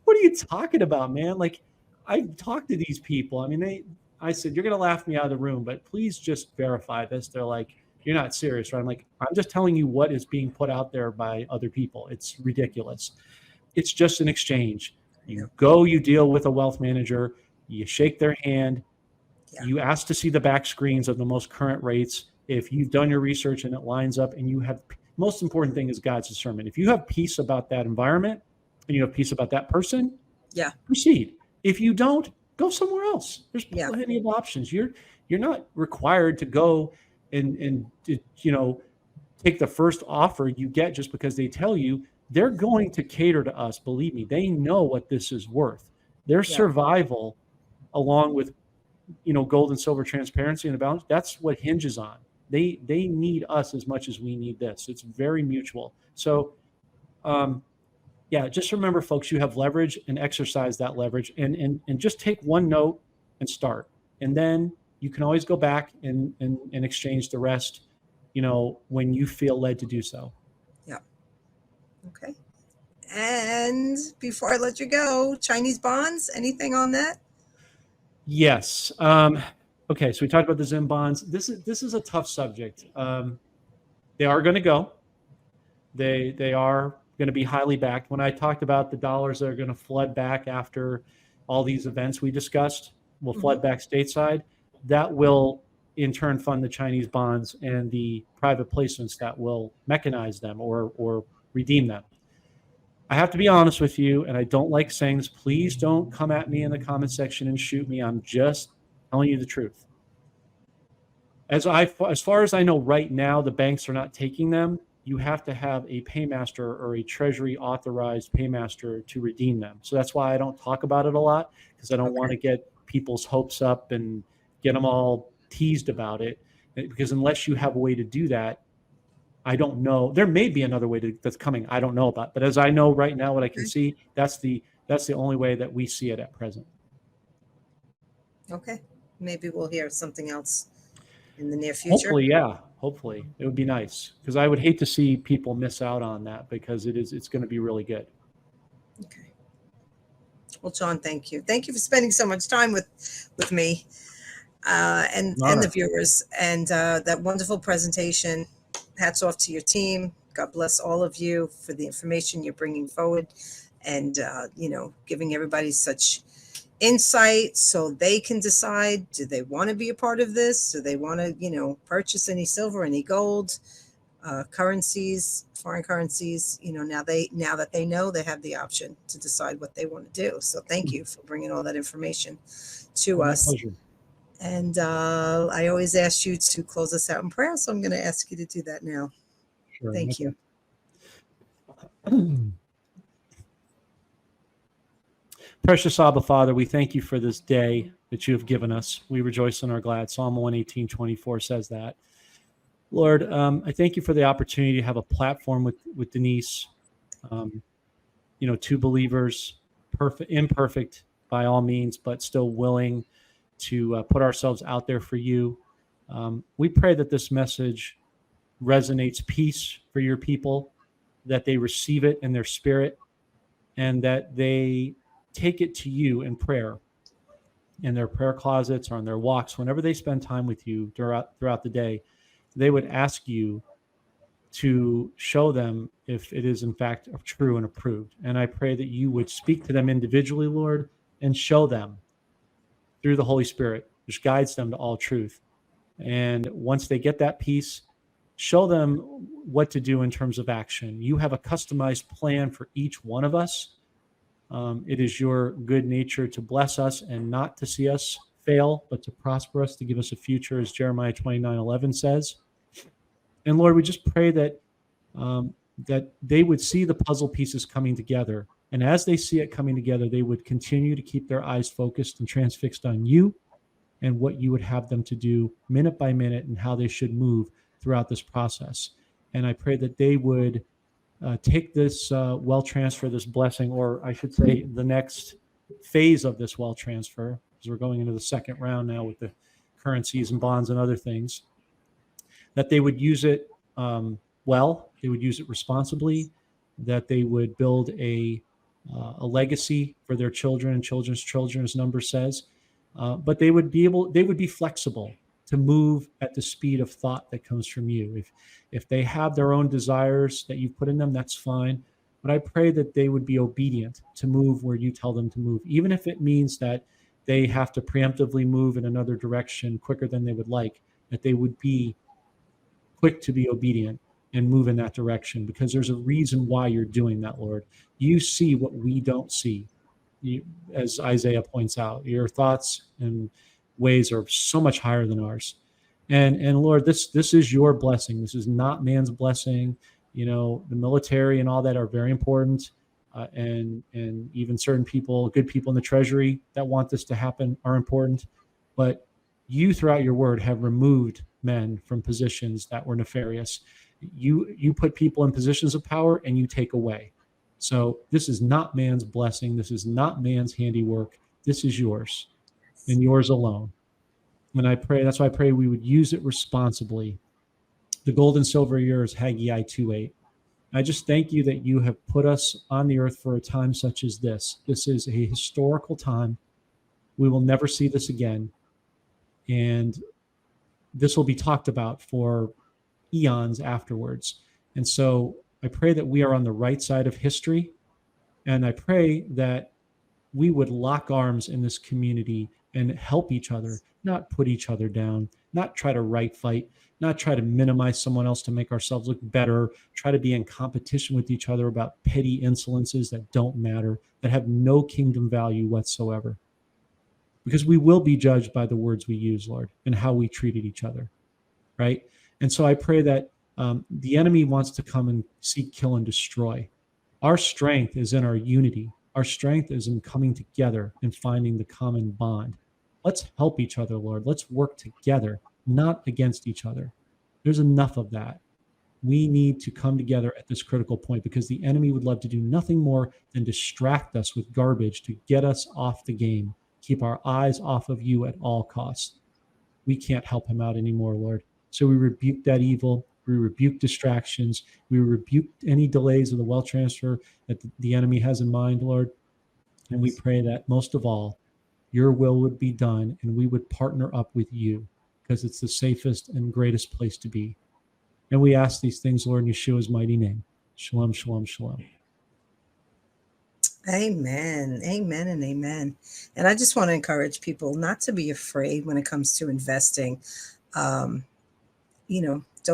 are you talking about, man? Like, I've talked to these people. I mean, I said, you're going to laugh me out of the room, but please just verify this. They're like, you're not serious, right? I'm like, I'm just telling you what is being put out there by other people. It's ridiculous. It's just an exchange. You go, you deal with a wealth manager, you shake their hand, you ask to see the back screens of the most current rates. If you've done your research and it lines up, and you have, most important thing is God's discernment. If you have peace about that environment and you have peace about that person, proceed. If you don't, go somewhere else. There's plenty of options. You're not required to go and take the first offer you get just because they tell you. They're going to cater to us. Believe me, they know what this is worth. Their survival, along with gold and silver transparency and a balance, that's what hinges on. They need us as much as we need this. It's very mutual. So just remember, folks, you have leverage, and exercise that leverage, and just take one note and start. And then you can always go back and exchange the rest, when you feel led to do so. Yeah. Okay. And before I let you go, Chinese bonds, anything on that? Yes. Okay. So we talked about the Zim bonds. This is a tough subject. They are going to go. They are going to be highly backed. When I talked about the dollars that are going to flood back after all these events we discussed, will flood back stateside, that will in turn fund the Chinese bonds and the private placements that will mechanize them or redeem them. I have to be honest with you, and I don't like saying this. Please don't come at me in the comment section and shoot me. I'm just telling you the truth. As far as I know right now, the banks are not taking them. You have to have a paymaster or a treasury authorized paymaster to redeem them. So that's why I don't talk about it a lot, because I don't want to get people's hopes up and get them all teased about it. Because unless you have a way to do that, I don't know. There may be another way that's coming. I don't know about. But as I know right now, what I can see, that's the only way that we see it at present. Okay. Maybe we'll hear something else in the near future. Hopefully, yeah. Hopefully. It would be nice, because I would hate to see people miss out on that, because it's going to be really good. Okay. Well, John, thank you. Thank you for spending so much time with me and the viewers, and that wonderful presentation. Hats off to your team. God bless all of you for the information you're bringing forward, and giving everybody such insight so they can decide, do they want to be a part of this? Do they want to purchase any silver, any gold, currencies, foreign currencies? Now that they know, they have the option to decide what they want to do. So thank you for bringing all that information to us. Pleasure. And I always ask you to close us out in prayer, so I'm going to ask you to do that now. Sure. Thank you. Precious Abba, Father, we thank you for this day that you have given us. We rejoice and are glad. Psalm 118:24 says that. Lord, I thank you for the opportunity to have a platform with Denise. Two believers, imperfect by all means, but still willing to put ourselves out there for you. We pray that this message resonates peace for your people, that they receive it in their spirit, and that they take it to you in prayer, in their prayer closets or in their walks, whenever they spend time with you throughout the day. They would ask you to show them if it is in fact true and approved. And I pray that you would speak to them individually, Lord, and show them through the Holy Spirit, which guides them to all truth. And once they get that peace, show them what to do in terms of action. You have a customized plan for each one of us. It is your good nature to bless us and not to see us fail, but to prosper us, to give us a future, as Jeremiah 29:11 says. And Lord, we just pray that that they would see the puzzle pieces coming together. And as they see it coming together, they would continue to keep their eyes focused and transfixed on you and what you would have them to do minute by minute, and how they should move throughout this process. And I pray that they would take this wealth transfer, this blessing, or I should say the next phase of this wealth transfer, because we're going into the second round now with the currencies and bonds and other things, that they would use it well, they would use it responsibly, that they would build a legacy for their children and children's children, as number says. But they would be flexible to move at the speed of thought that comes from you. If they have their own desires that you've put in them, that's fine. But I pray that they would be obedient to move where you tell them to move, even if it means that they have to preemptively move in another direction quicker than they would like, that they would be quick to be obedient and move in that direction, because there's a reason why you're doing that, Lord. You see what we don't see. As Isaiah points out, your thoughts and ways are so much higher than ours. And Lord, this is your blessing. This is not man's blessing. The military and all that are very important. And even certain people, good people in the treasury that want this to happen are important. But you, throughout your word, have removed men from positions that were nefarious. You put people in positions of power and you take away. So this is not man's blessing. This is not man's handiwork. This is yours and yours alone. And I pray, that's why I pray we would use it responsibly. The gold and silver are yours, Haggai 2:8. I just thank you that you have put us on the earth for a time such as this. This is a historical time. We will never see this again. And this will be talked about for eons afterwards. And so I pray that we are on the right side of history. And I pray that we would lock arms in this community and help each other, not put each other down, not try to right fight, not try to minimize someone else to make ourselves look better, try to be in competition with each other about petty insolences that don't matter, that have no kingdom value whatsoever. Because we will be judged by the words we use, Lord, and how we treated each other, right? And so I pray that the enemy wants to come and seek, kill, and destroy. Our strength is in our unity. Our strength is in coming together and finding the common bond. Let's help each other, Lord. Let's work together, not against each other. There's enough of that. We need to come together at this critical point, because the enemy would love to do nothing more than distract us with garbage to get us off the game, keep our eyes off of you at all costs. We can't help him out anymore, Lord. So we rebuke that evil. We rebuke distractions. We rebuke any delays of the wealth transfer that the enemy has in mind, Lord. And we pray that most of all, your will would be done and we would partner up with you, because it's the safest and greatest place to be. And we ask these things, Lord, in Yeshua's mighty name. Shalom, shalom, shalom. Amen. Amen and amen. And I just want to encourage people not to be afraid when it comes to investing. Don't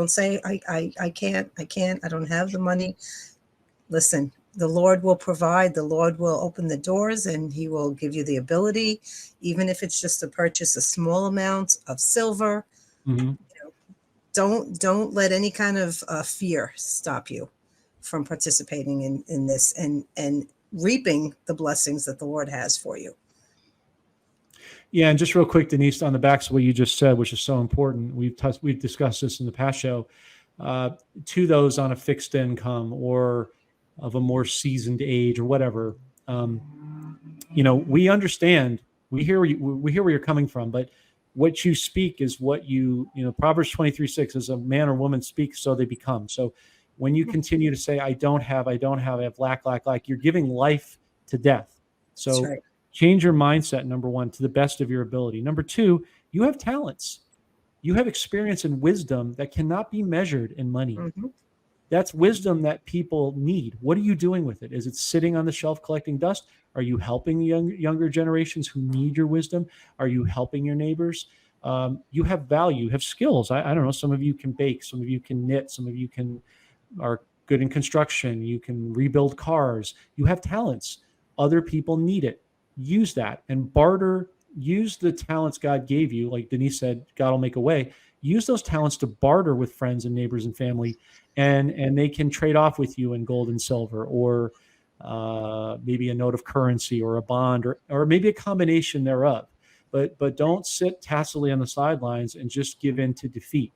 say, I can't, I don't have the money. Listen, the Lord will provide, the Lord will open the doors, and he will give you the ability, even if it's just to purchase a small amount of silver. Mm-hmm. Don't let any kind of fear stop you from participating in this and reaping the blessings that the Lord has for you. Yeah, and just real quick, Denise, on the backs of what you just said, which is so important. We've discussed this in the past show. To those on a fixed income or of a more seasoned age or whatever, we understand. We hear where you're coming from, but what you speak is what Proverbs 23:6, as a man or woman speaks, so they become. So when you continue to say, I have lack, you're giving life to death. So That's right. Change your mindset, number one, to the best of your ability. Number two, you have talents. You have experience and wisdom that cannot be measured in money. Mm-hmm. That's wisdom that people need. What are you doing with it? Is it sitting on the shelf collecting dust? Are you helping younger generations who need your wisdom? Are you helping your neighbors? You have value, you have skills. I don't know. Some of you can bake. Some of you can knit. Some of you are good in construction. You can rebuild cars. You have talents. Other people need it. Use that and barter. Use the talents God gave you. Like Denise said, God will make a way. Use those talents to barter with friends and neighbors and family, and they can trade off with you in gold and silver, or maybe a note of currency or a bond, or maybe a combination thereof. But don't sit tacitly on the sidelines and just give in to defeat.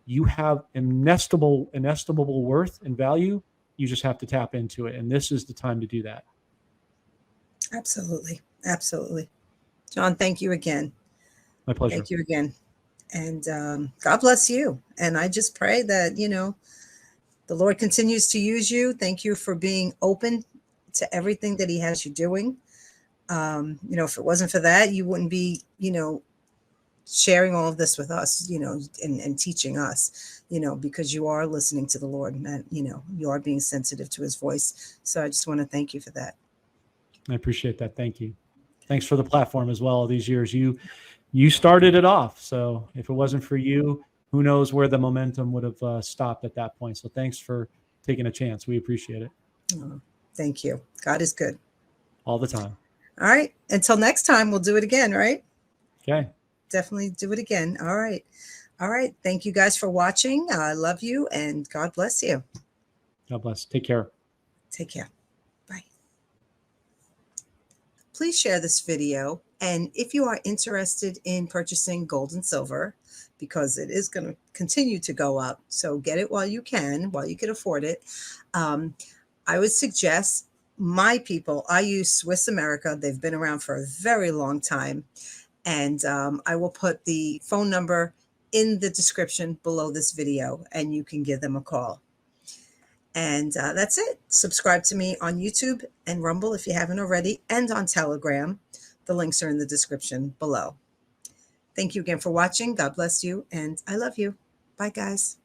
You have inestimable worth and value. You just have to tap into it, and this is the time to do that. Absolutely. Absolutely. John, thank you again. My pleasure. Thank you again. And God bless you. And I just pray that, The Lord continues to use you. Thank you for being open to everything that he has you doing. If it wasn't for that, you wouldn't be, sharing all of this with us, and teaching us, because you are listening to the Lord, and you are being sensitive to his voice. So I just want to thank you for that. I appreciate that. Thank you. Thanks for the platform as well. All these years, you started it off. So if it wasn't for you, who knows where the momentum would have stopped at that point. So thanks for taking a chance. We appreciate it. Oh, thank you. God is good. All the time. All right. Until next time, we'll do it again, right? Okay. Definitely do it again. All right. All right. Thank you guys for watching. I love you and God bless you. God bless. Take care. Take care. Bye. Please share this video. And if you are interested in purchasing gold and silver, because it is going to continue to go up, so get it while you can afford it. I would suggest my people, I use Swiss America. They've been around for a very long time. And I will put the phone number in the description below this video, and you can give them a call. And that's it. Subscribe to me on YouTube and Rumble if you haven't already, and on Telegram. The links are in the description below. Thank you again for watching. God bless you, and I love you. Bye, guys.